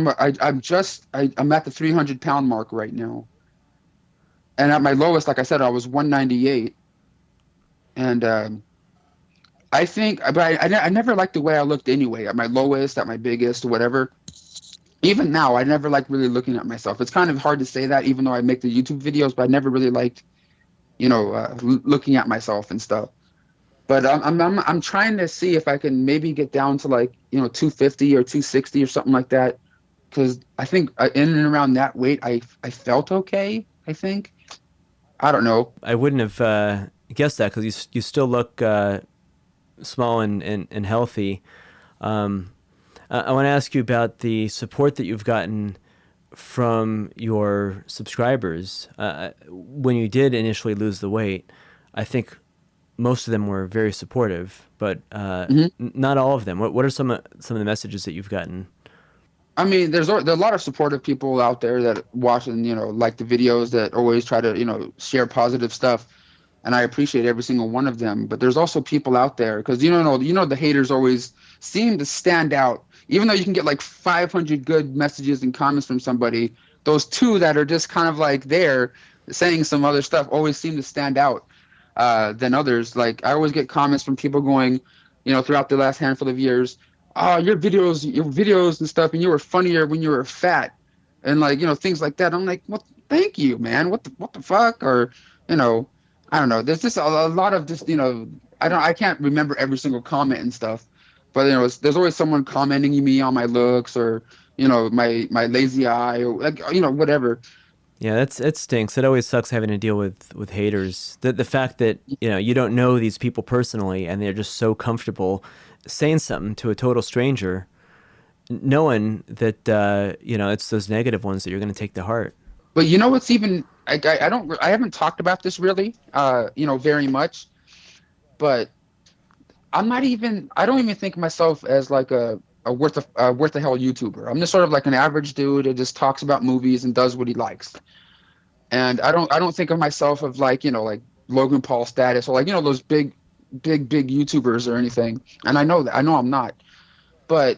at the 300-pound mark right now. And at my lowest, like I said, I was 198. And I think, but I never liked the way I looked anyway. At my lowest, at my biggest, or whatever. Even now, I never like really looking at myself. It's kind of hard to say that, even though I make the YouTube videos, but I never really liked, looking at myself and stuff. But I'm trying to see if I can maybe get down to like 250 or 260 or something like that, because I think in and around that weight, I felt okay. I think. I don't know.
I wouldn't have guessed that because you still look small and healthy. I want to ask you about the support that you've gotten from your subscribers. When you did initially lose the weight, I think most of them were very supportive, but
Hmm.
not all of them. What are some of the messages that you've gotten?
I mean, there's a lot of supportive people out there that watch and like the videos that always try to share positive stuff, and I appreciate every single one of them. But there's also people out there because the haters always seem to stand out. Even though you can get like 500 good messages and comments from somebody, those two that are just kind of like there saying some other stuff always seem to stand out than others. Like I always get comments from people going, throughout the last handful of years, oh, your videos and stuff, and you were funnier when you were fat, and like things like that. I'm like, well, thank you, man. What the fuck? Or you know, I don't know. There's just a lot of just I can't remember every single comment and stuff, but there's always someone commenting me on my looks or my lazy eye or like whatever.
Yeah, it stinks. It always sucks having to deal with haters. The fact that you don't know these people personally and they're just so comfortable saying something to a total stranger, knowing that it's those negative ones that you're going to take to heart.
But what's even I haven't talked about this really very much, but I don't even think of myself as like a worth the hell YouTuber. I'm just sort of like an average dude that just talks about movies and does what he likes. And I don't think of myself of like like Logan Paul status or like those big YouTubers or anything. And I know I'm not. But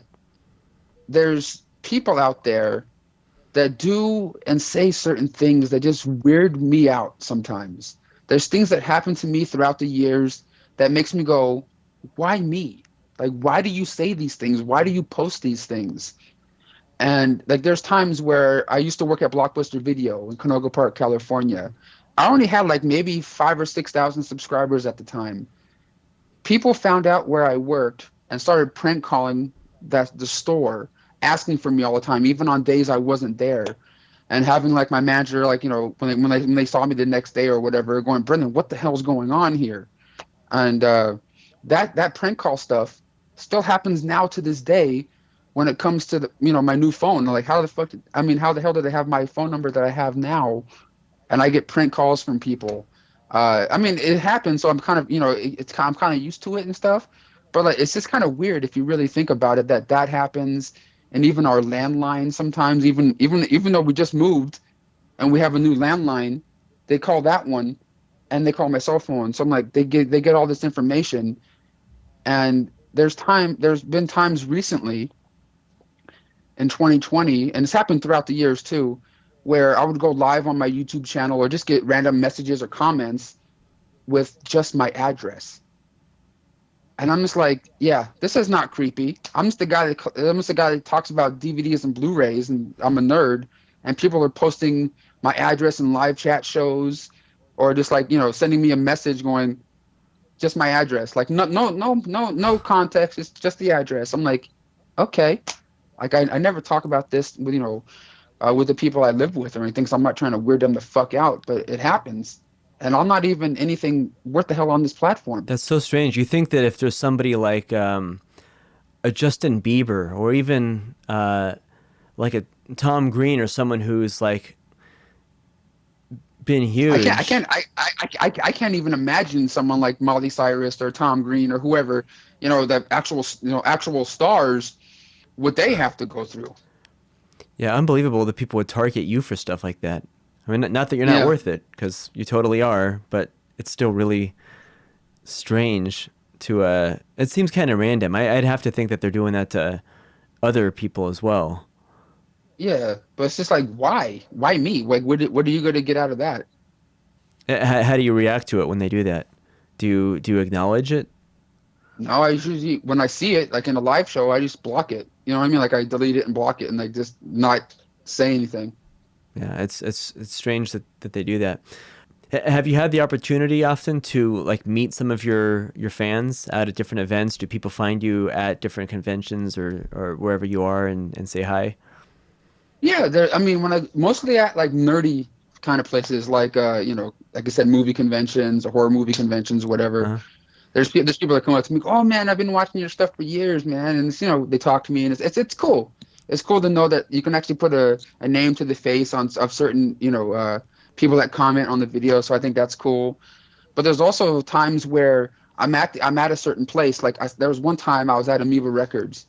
there's people out there that do and say certain things that just weird me out sometimes. There's things that happen to me throughout the years that makes me go, why me? Like, why do you say these things? Why do you post these things? And like, there's times where I used to work at Blockbuster Video in Canoga Park, California. I only had like maybe 5,000 or 6,000 subscribers at the time. People found out where I worked and started prank calling the store, asking for me all the time, even on days I wasn't there, and having like my manager, like when they saw me the next day or whatever, going, Brendan, what the hell's going on here? And that prank call stuff still happens now to this day when it comes to my new phone. Like how the hell did they have my phone number that I have now? And I get prank calls from people. I mean, it happens, so I'm kind of I'm kind of used to it and stuff. But like, it's just kind of weird if you really think about it that happens, and even our landline sometimes, even though we just moved and we have a new landline, they call that one, and they call my cell phone. So I'm like, they get all this information, and there's been times recently in 2020, and it's happened throughout the years too, where I would go live on my YouTube channel or just get random messages or comments with just my address. And I'm just like, yeah, this is not creepy. I'm just the guy that talks about DVDs and Blu-rays, and I'm a nerd. And people are posting my address in live chat shows, or just like sending me a message going, just my address, like no context, it's just the address. I'm like, okay, like I never talk about this with the people I live with or anything, so I'm not trying to weird them the fuck out, but it happens. And I'm not even anything worth the hell on this platform.
That's so strange. You think that if there's somebody like a Justin Bieber or even like a Tom Green or someone who's like been huge.
I can't even imagine someone like Miley Cyrus or Tom Green or whoever, the actual stars, what they have to go through.
Yeah, unbelievable that people would target you for stuff like that. I mean, not that you're not
Yeah.
worth it, because you totally are, but it's still really strange to, it seems kind of random. I'd have to think that they're doing that to other people as well.
Yeah, but it's just like, why? Why me? Like, what are you going to get out of that?
How do you react to it when they do that? Do you acknowledge it?
No, I usually, when I see it, like in a live show, I just block it. You know what I mean? Like I delete it and block it and like just not say anything.
Yeah, it's strange that they do that. Have you had the opportunity often to like meet some of your fans out at different events? Do people find you at different conventions or wherever you are and say hi?
Yeah, I mean, mostly at like nerdy kind of places, like like I said, movie conventions or horror movie conventions, whatever.
Uh-huh.
There's people that come up to me, oh man, I've been watching your stuff for years, man, and it's, they talk to me, and it's cool. It's cool to know that you can actually put a name to the face of certain people that comment on the video. So I think that's cool. But there's also times where I'm at a certain place. Like there was one time I was at Amoeba Records,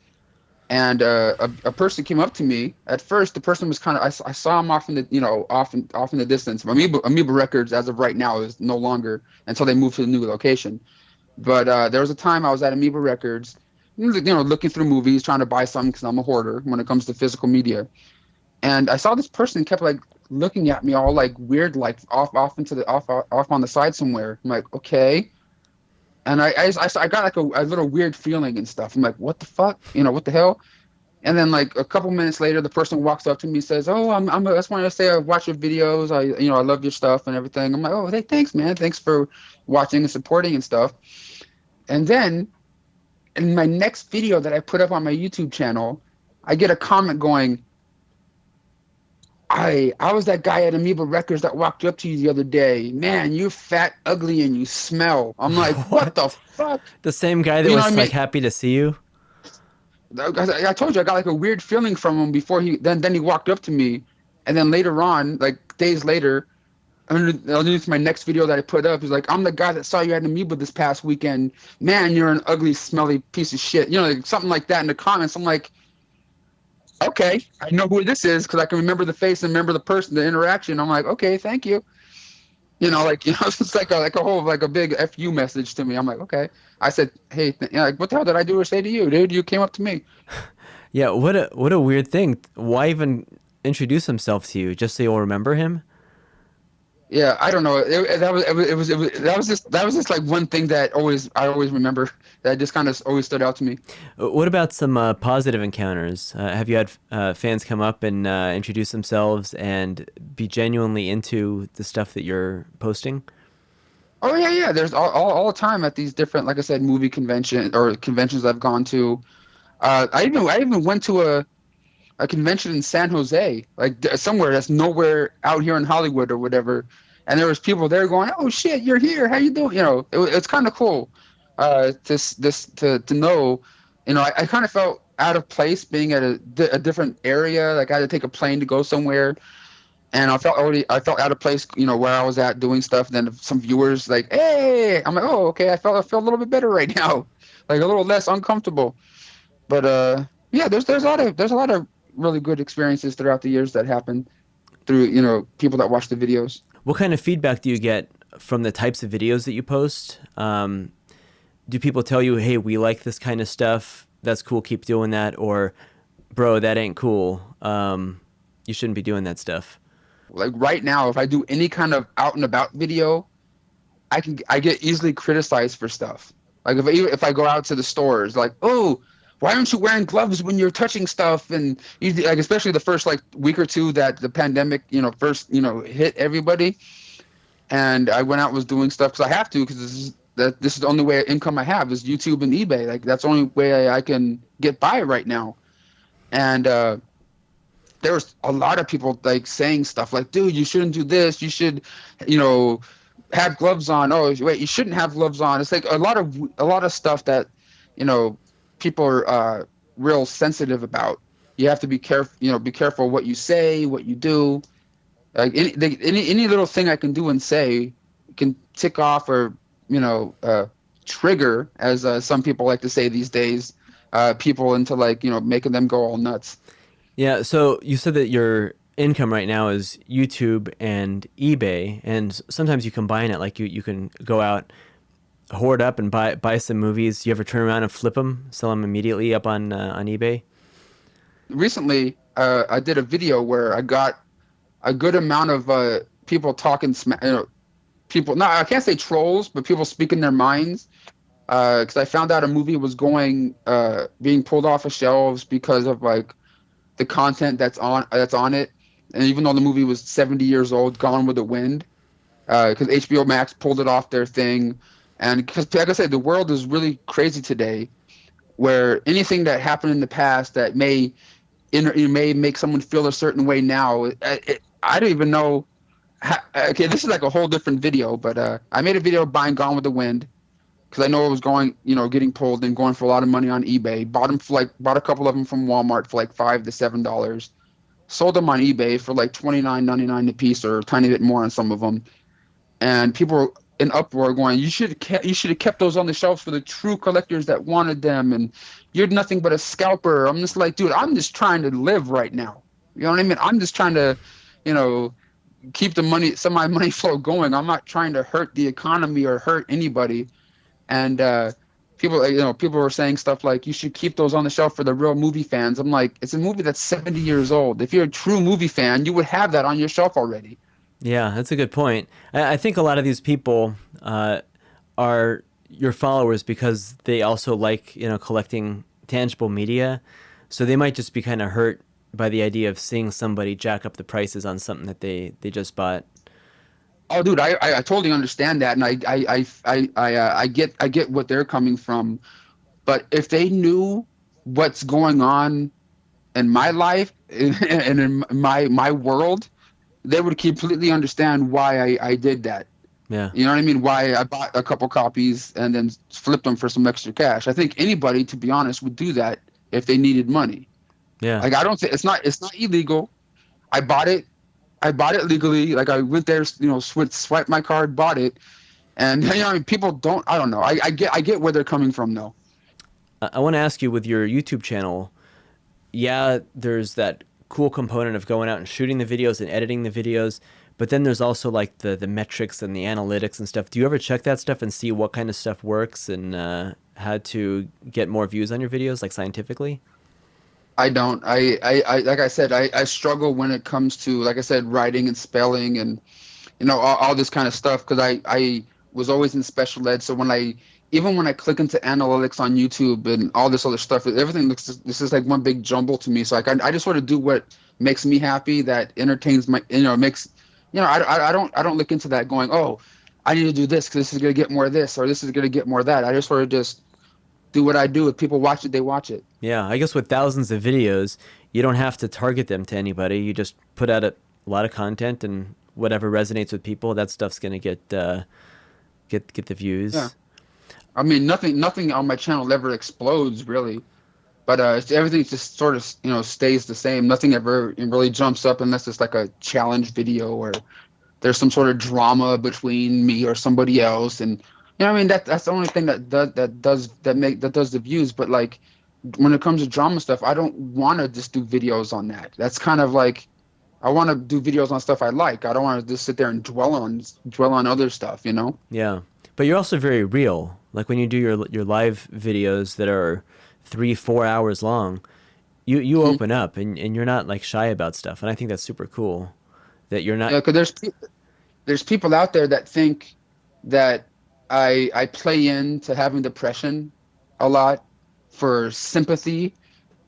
and a person came up to me. At first, the person was kind of I saw him off in the off in the distance. Amoeba Records, as of right now, is no longer until they move to the new location. But there was a time I was at Amoeba Records, looking through movies, trying to buy something because I'm a hoarder when it comes to physical media. And I saw this person kept like looking at me all like weird, like off into the off on the side somewhere. I'm like, okay. And I got like a little weird feeling and stuff. I'm like, what the fuck? What the hell? And then like a couple minutes later, the person walks up to me and says, "Oh, I just wanted to say I watch your videos. I love your stuff and everything." I'm like, "Oh, hey, thanks, man. Thanks for watching and supporting and stuff." And then in my next video that I put up on my YouTube channel, I get a comment going, I was that guy at Amoeba Records that walked up to you the other day. Man, you're fat, ugly, and you smell. I'm like, what the fuck?
The same guy that was like happy to see you?
I told you I got like a weird feeling from him before then he walked up to me, and then later on, like days later, underneath my next video that I put up, he's like, I'm the guy that saw you at Amoeba this past weekend. Man, you're an ugly, smelly piece of shit. Like something like that in the comments. I'm like, okay, I know who this is because I can remember the face and remember the person, the interaction. I'm like, okay, thank you. It's like a whole like a big FU message to me. I'm like, okay. I said, hey, like, what the hell did I do or say to you, dude? You came up to me.
Yeah, what a weird thing. Why even introduce himself to you? Just so you'll remember him?
Yeah, I don't know. That was just like one thing that I always remember that just kind of always stood out to me.
What about some positive encounters? Have you had fans come up and introduce themselves and be genuinely into the stuff that you're posting?
Oh yeah. There's all the time at these different, like I said, movie conventions I've gone to. I even went to a convention in San Jose, like somewhere that's nowhere out here in Hollywood or whatever. And there was people there going, "Oh shit, you're here! How you doing?" It's kind of cool to know. I kind of felt out of place being at a different area. Like I had to take a plane to go somewhere, and I felt out of place. Where I was at doing stuff. Then some viewers like, "Hey," I'm like, "Oh, okay." I feel a little bit better right now, like a little less uncomfortable. But yeah, there's a lot of really good experiences throughout the years that happen through people that watch the videos.
What kind of feedback do you get from the types of videos that you post? Do people tell you, hey, we like this kind of stuff, that's cool, keep doing that, or bro, that ain't cool, you shouldn't be doing that stuff?
Like right now, if I do any kind of out and about video, I get easily criticized for stuff. Like if I go out to the stores, like, oh, why aren't you wearing gloves when you're touching stuff? And like, especially the first like week or two that the pandemic, first, hit everybody. And I went out and was doing stuff because I have to, because this is the only way of income I have is YouTube and eBay. Like that's the only way I can get by right now. And there was a lot of people like saying stuff like, dude, you shouldn't do this. You should, have gloves on. Oh, wait, you shouldn't have gloves on. It's like a lot of stuff that, people are real sensitive about. You have to be careful. Be careful what you say, what you do. Like any little thing I can do and say can tick off or trigger, as some people like to say these days, people into like making them go all nuts.
Yeah. So you said that your income right now is YouTube and eBay, and sometimes you combine it. Like you can go out, hoard up and buy some movies. You ever turn around and flip them, sell them immediately up on eBay?
Recently, I did a video where I got a good amount of people talking people. No, I can't say trolls, but people speaking their minds. Because I found out a movie was being pulled off of shelves because of like the content that's on it, and even though the movie was 70 years old, Gone with the Wind, because HBO Max pulled it off their thing. And because, like I said, the world is really crazy today, where anything that happened in the past that may make someone feel a certain way now, I don't even know. Okay, this is like a whole different video, but I made a video buying Gone with the Wind because I know it was getting pulled and going for a lot of money on eBay. Bought a couple of them from Walmart for like $5 to $7. Sold them on eBay for like $29.99 a piece or a tiny bit more on some of them. And people in uproar, going, you should have kept those on the shelves for the true collectors that wanted them, and you're nothing but a scalper. I'm just like, dude, I'm just trying to live right now. You know what I mean? I'm just trying to, you know, keep the money, some of my money flow going. I'm not trying to hurt the economy or hurt anybody. And people, people were saying stuff like, you should keep those on the shelf for the real movie fans. I'm like, it's a movie that's 70 years old. If you're a true movie fan, you would have that on your shelf already.
Yeah, that's a good point. I think a lot of these people are your followers because they also like, collecting tangible media. So they might just be kind of hurt by the idea of seeing somebody jack up the prices on something that they just bought.
Oh, dude, I totally understand that, and I get what they're coming from. But if they knew what's going on in my life and in my world, they would completely understand why I did that.
Yeah.
You know what I mean? Why I bought a couple copies and then flipped them for some extra cash. I think anybody, to be honest, would do that if they needed money.
Yeah.
Like, I don't think it's not illegal. I bought it. I bought it legally. Like, I went there, swiped my card, bought it, and I mean, people don't. I don't know. I get where they're coming from though.
I want to ask you, with your YouTube channel, yeah, there's that cool component of going out and shooting the videos and editing the videos, but then there's also like the metrics and the analytics and stuff. Do you ever check that stuff and see what kind of stuff works and how to get more views on your videos, like scientifically?
I don't. I like I said, I struggle when it comes to, like I said, writing and spelling and all this kind of stuff, because I was always in special ed. So even when I click into analytics on YouTube and all this other stuff, everything looks, this is like one big jumble to me. So I just sort of do what makes me happy, that entertains my, makes, I don't look into that going, oh, I need to do this because this is going to get more of this, or this is going to get more of that. I just sort of just do what I do. If people watch it, they watch it.
Yeah, I guess with thousands of videos, you don't have to target them to anybody. You just put out a lot of content, and whatever resonates with people, that stuff's gonna get the views.
Yeah. I mean, nothing on my channel ever explodes really, but everything just sort of stays the same. Nothing ever really jumps up unless it's like a challenge video or there's some sort of drama between me or somebody else, and I mean, that's the only thing that does the views. But like, when it comes to drama stuff, I don't want to just do videos on that. That's kind of like, I want to do videos on stuff I like. I don't want to just sit there and dwell on other stuff,
Yeah, but you're also very real. Like when you do your live videos that are 3-4 hours long, you
Mm-hmm.
open up and you're not like shy about stuff, and I think that's super cool. That you're not.
Yeah, because there's people out there that think that I play into having depression a lot for sympathy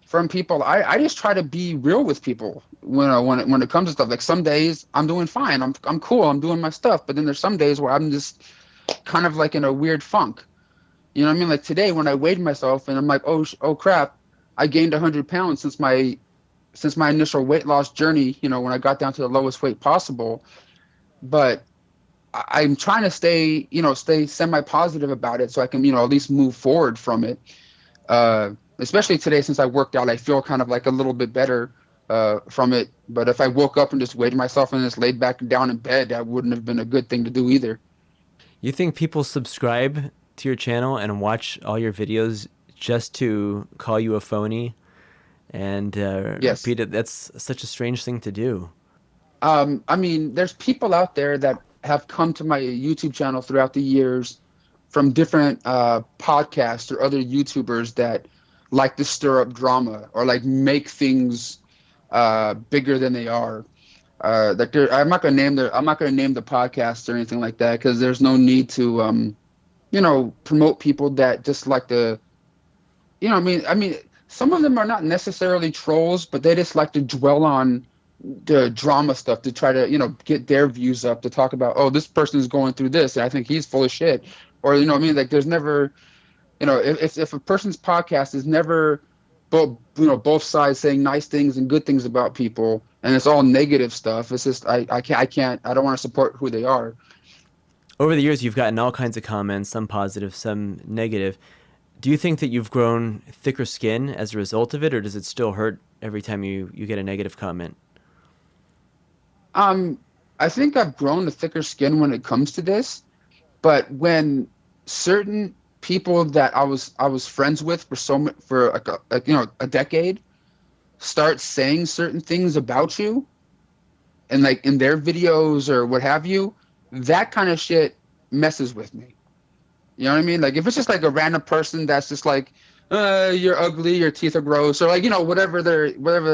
from people. I just try to be real with people when it comes to stuff. Like, some days I'm doing fine. I'm cool. I'm doing my stuff. But then there's some days where I'm just kind of like in a weird funk. You know what I mean? Like today when I weighed myself and I'm like, oh crap, I gained 100 pounds since my initial weight loss journey, when I got down to the lowest weight possible. But I'm trying to stay semi-positive about it so I can, at least move forward from it. Especially today, since I worked out, I feel kind of like a little bit better from it. But if I woke up and just weighed myself and just laid back down in bed, that wouldn't have been a good thing to do either.
You think people subscribe to your channel and watch all your videos just to call you a phony and
Yes.
repeat it? That's such a strange thing to do.
I mean, there's people out there that have come to my YouTube channel throughout the years from different podcasts or other YouTubers that like to stir up drama or like make things bigger than they are. I'm not gonna name the podcast or anything like that, because there's no need to promote people that just like to, I mean, some of them are not necessarily trolls, but they just like to dwell on the drama stuff to try to, get their views up, to talk about, oh, this person is going through this and I think he's full of shit. Or, what I mean? Like, there's never, if a person's podcast is never both sides saying nice things and good things about people, and it's all negative stuff, it's just, I don't want to support who they are.
Over the years, you've gotten all kinds of comments, some positive, some negative. Do you think that you've grown thicker skin as a result of it, or does it still hurt every time you get a negative comment?
I think I've grown a thicker skin when it comes to this, But when certain people that I was friends with for for like a decade start saying certain things about you, and like in their videos or what have you, that kind of shit messes with me. You know what I mean? Like if it's just like a random person that's just like, you're ugly, your teeth are gross, or like whatever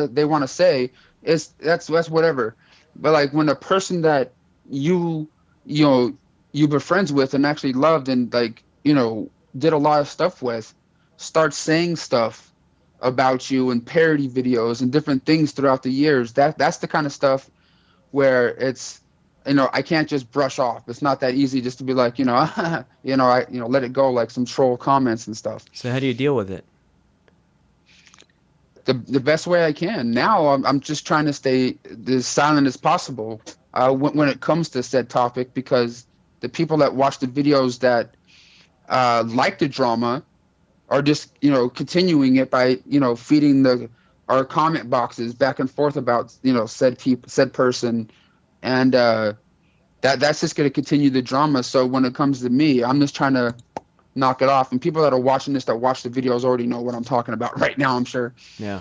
they want to say, is that's whatever. But like when a person that you you know you were friends with and actually loved and like did a lot of stuff with, starts saying stuff about you and parody videos and different things throughout the years, that's the kind of stuff where it's I can't just brush off. It's not that easy just to be like, let it go like some troll comments and stuff.
So how do you deal with it?
The best way I can. Now I'm just trying to stay as silent as possible when it comes to said topic, because the people that watch the videos that like the drama are just continuing it by feeding our comment boxes back and forth about said person, and that's just going to continue the drama. So when it comes to me, I'm just trying to knock it off. And people that are watching this, that watch the videos, already know what I'm talking about right now, I'm sure.
Yeah.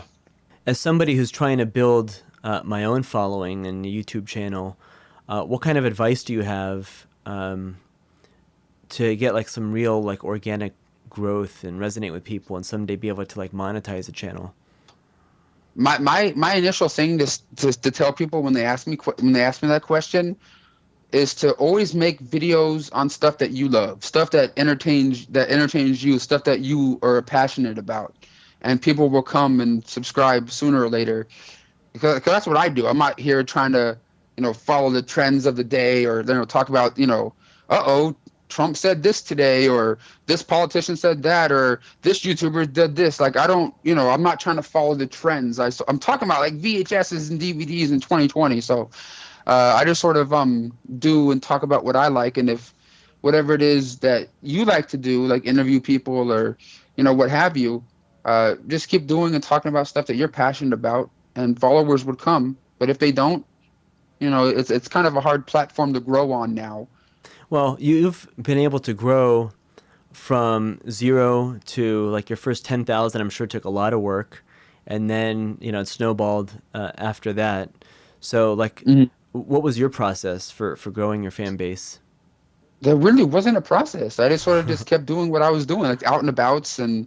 As somebody who's trying to build my own following and a YouTube channel, what kind of advice do you have to get like some real like organic growth and resonate with people and someday be able to like monetize a channel?
My initial thing to tell people when they ask me that question is to always make videos on stuff that you love, stuff that entertains you, stuff that you are passionate about, and people will come and subscribe sooner or later, because that's what I do. I'm not here trying to follow the trends of the day, or talk about Trump said this today, or this politician said that, or this YouTuber did this. Like, I don't, I'm not trying to follow the trends. I'm talking about like VHSs and DVDs in 2020. So I just sort of do and talk about what I like. And if whatever it is that you like to do, like interview people or, what have you, just keep doing and talking about stuff that you're passionate about, and followers would come. But if they don't, it's kind of a hard platform to grow on now.
Well, you've been able to grow from 0 to like your first 10,000. I'm sure took a lot of work, and then it snowballed after that. So like, what was your process for growing your fan base?
There really wasn't a process. I just sort of just kept doing what I was doing, like out and abouts, and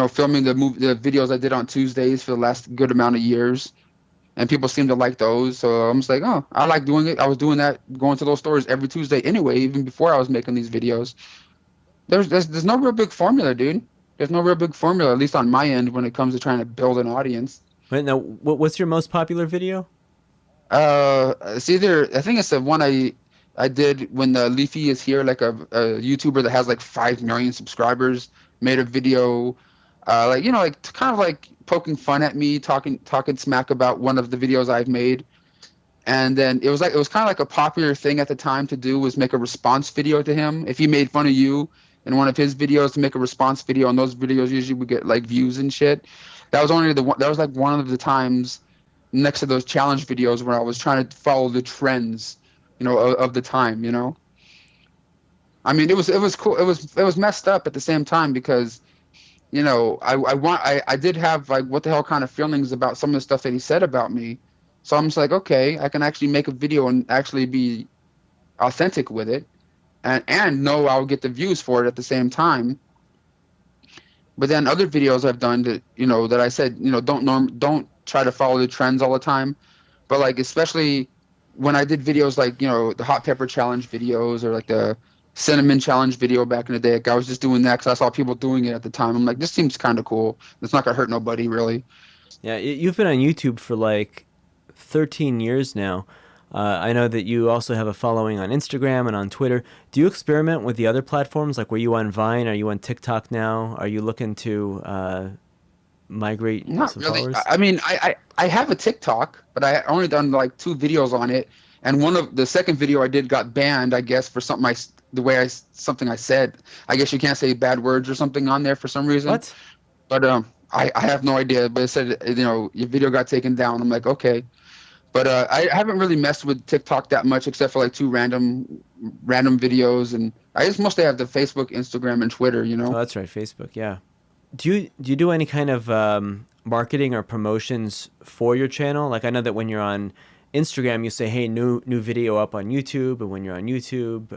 filming the videos I did on Tuesdays for the last good amount of years. And people seem to like those, so I'm just like, oh, I like doing it. I was doing that, going to those stores every Tuesday anyway, even before I was making these videos. There's no real big formula, dude. There's no real big formula, at least on my end, when it comes to trying to build an audience.
Wait, now, what's your most popular video?
It's either, I think it's the one I did when Leafy is here, like a YouTuber that has like 5 million subscribers, made a video, like kind of like poking fun at me, talking smack about one of the videos I've made. And then it was kind of like a popular thing at the time to do, was make a response video to him. If he made fun of you in one of his videos, to make a response video, and those videos usually would get like views and shit. That was like one of the times next to those challenge videos where I was trying to follow the trends, of the time, I mean, it was cool. It was messed up at the same time, because I did have like what the hell kind of feelings about some of the stuff that he said about me. So I'm just like, okay, I can actually make a video and actually be authentic with it, and know I'll get the views for it at the same time. But then other videos I've done that, that I said, don't try to follow the trends all the time. But like, especially when I did videos like, the hot pepper challenge videos, or like the cinnamon challenge video back in the day, like I was just doing that because I saw people doing it at the time. I'm like, this seems kind of cool. It's not gonna hurt nobody, really.
Yeah, you've been on YouTube for like 13 years now. I know that you also have a following on Instagram and on Twitter. Do you experiment with the other platforms? Like, were you on Vine? Are you on TikTok now? Are you looking to migrate
Not
some
really.
followers?
I mean, I have a TikTok, but I only done like 2 videos on it, and one of the second video I did got banned, I guess, for something something I said. I guess you can't say bad words or something on there for some reason.
What?
But I have no idea. But it said, your video got taken down. I'm like, okay. But I haven't really messed with TikTok that much, except for like two random videos, and I just mostly have the Facebook, Instagram, and Twitter.
Oh, that's right, Facebook. Yeah. Do you do any kind of marketing or promotions for your channel? Like I know that when you're on Instagram, you say, "Hey, new video up on YouTube," and when you're on YouTube,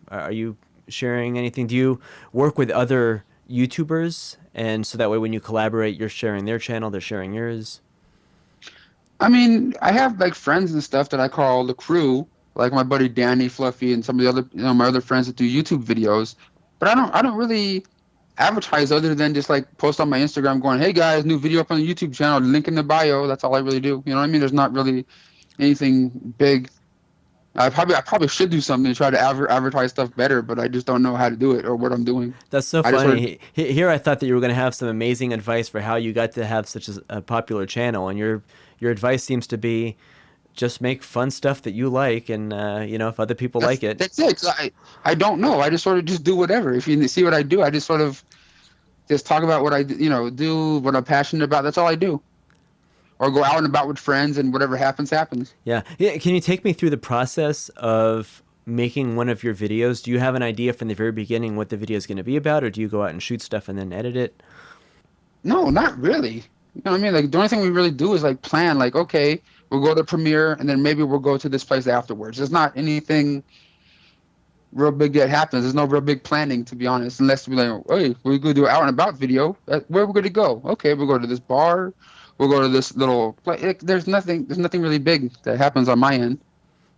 are you sharing anything? Do you work with other YouTubers, and so that way when you collaborate, you're sharing their channel, they're sharing yours?
I mean, I have like friends and stuff that I call the crew, like my buddy Danny, Fluffy, and some of the other, my other friends that do YouTube videos. But I don't really advertise other than just like post on my Instagram going, "Hey guys, new video up on the YouTube channel, link in the bio." That's all I really do. You know what I mean? There's not really anything big. I probably should do something to try to advertise stuff better, but I just don't know how to do it or what I'm doing.
That's so
I just sort of
funny. Here, I thought that you were going to have some amazing advice for how you got to have such a popular channel, and your advice seems to be just make fun stuff that you like, and if other people like it.
that's it. 'Cause I don't know. I just sort of just do whatever. If you see what I do, I just sort of just talk about what I do what I'm passionate about. That's all I do. Or go out and about with friends, and whatever happens happens.
Yeah. Yeah. Can you take me through the process of making one of your videos? Do you have an idea from the very beginning what the video is going to be about, or do you go out and shoot stuff and then edit it?
No, not really. You know what I mean? Like the only thing we really do is like plan. Like, okay, we'll go to the premiere, and then maybe we'll go to this place afterwards. There's not anything real big that happens. There's no real big planning, to be honest, unless we're like, hey, we're going to do an out and about video. Where we're going to go? Okay, we'll go to this bar. We'll go to this little place. There's nothing. There's nothing really big that happens on my end.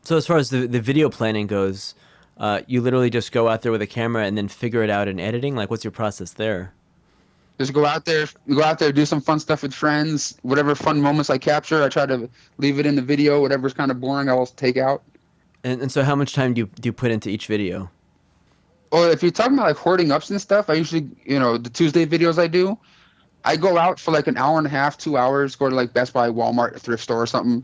So as far as the video planning goes, you literally just go out there with a camera and then figure it out in editing. Like, what's your process there?
Just go out there, do some fun stuff with friends. Whatever fun moments I capture, I try to leave it in the video. Whatever's kind of boring, I will take out.
And so how much time do you put into each video?
Or if you're talking about like hoarding ups and stuff, I usually, the Tuesday videos I do, I go out for like an hour and a half, 2 hours, go to like Best Buy, Walmart, a thrift store or something.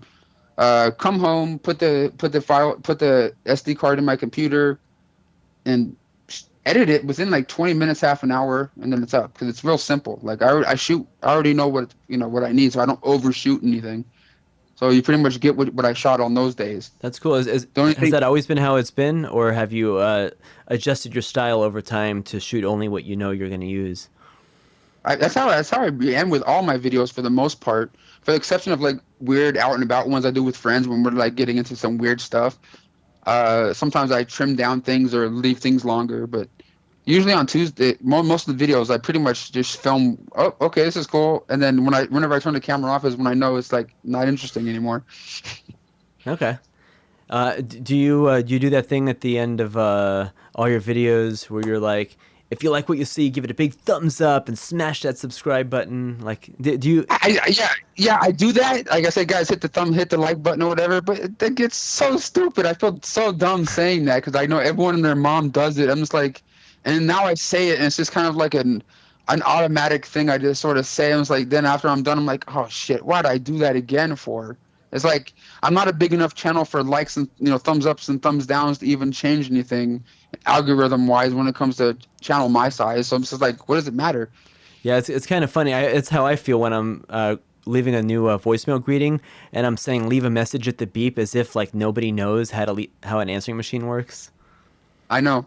Come home, put the SD card in my computer, and edit it within like 20 minutes, half an hour, and then it's up because it's real simple. Like I shoot, I already know what I need, so I don't overshoot anything. So you pretty much get what I shot on those days.
That's cool. Has
Thing,
that always been how it's been, or have you adjusted your style over time to shoot only what you know you're going to use?
that's how I am with all my videos for the most part, for the exception of like weird out and about ones I do with friends when we're like getting into some weird stuff. Sometimes I trim down things or leave things longer, but usually on Tuesday, most of the videos I pretty much just film. Oh, okay, this is cool, and then whenever I turn the camera off is when I know it's like not interesting anymore.
Okay. Do you do that thing at the end of all your videos where you're like, if you like what you see, give it a big thumbs up and smash that subscribe button? Like, do you?
Yeah, I do that. Like I said, guys, hit the like button or whatever. But that gets so stupid. I feel so dumb saying that because I know everyone and their mom does it. I'm just like, and now I say it, and it's just kind of like an automatic thing. I just sort of say. I'm just like, then after I'm done, I'm like, oh shit, why'd I do that again for? It's like I'm not a big enough channel for likes and thumbs ups and thumbs downs to even change anything algorithm wise when it comes to channel my size. So I'm just like, what does it matter?
Yeah, it's kind of funny. It's how I feel when I'm leaving a new voicemail greeting and I'm saying leave a message at the beep as if like nobody knows how an answering machine works.
I know.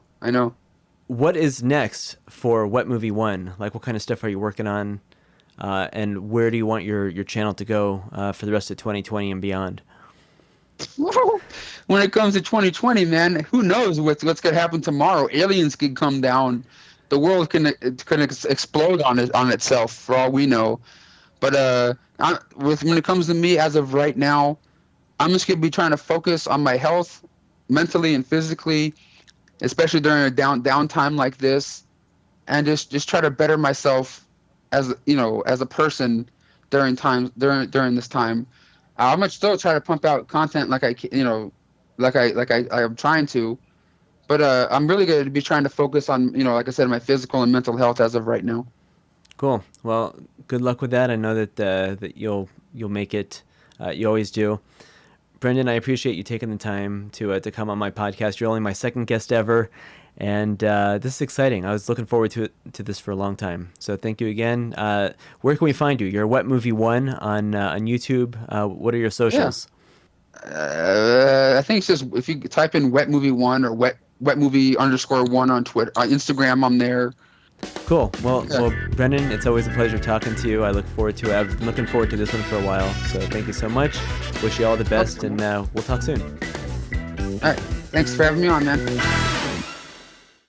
What is next for What Movie One? Like, what kind of stuff are you working on? And where do you want your channel to go for the rest of 2020 and beyond?
When it comes to 2020, man, who knows what's going to happen tomorrow? Aliens could come down. The world can explode on itself for all we know. But when it comes to me, as of right now, I'm just going to be trying to focus on my health, mentally and physically, especially during a downtime like this, and just try to better myself as a person during this time. I'm gonna still try to pump out content like I'm trying to, but I'm really going to be trying to focus on like I said, my physical and mental health as of right now.
Cool. Well, good luck with that. I know that you'll make it. You always do. Brendan, I appreciate you taking the time to come on my podcast. You're only my second guest ever, and this is exciting. I was looking forward to this for a long time. So thank you again. Where can we find you? You're What Movie One on YouTube. What are your socials?
I think it's just if you type in Wet Movie One or Wet Movie _1 on Twitter, on Instagram, I'm there.
Cool. Well,
Yeah.
well, Brendan, it's always a pleasure talking to you. I look forward to it. I've been looking forward to this one for a while. So thank you so much. Wish you all the best, and we'll talk soon.
All right. Thanks for having me on, man.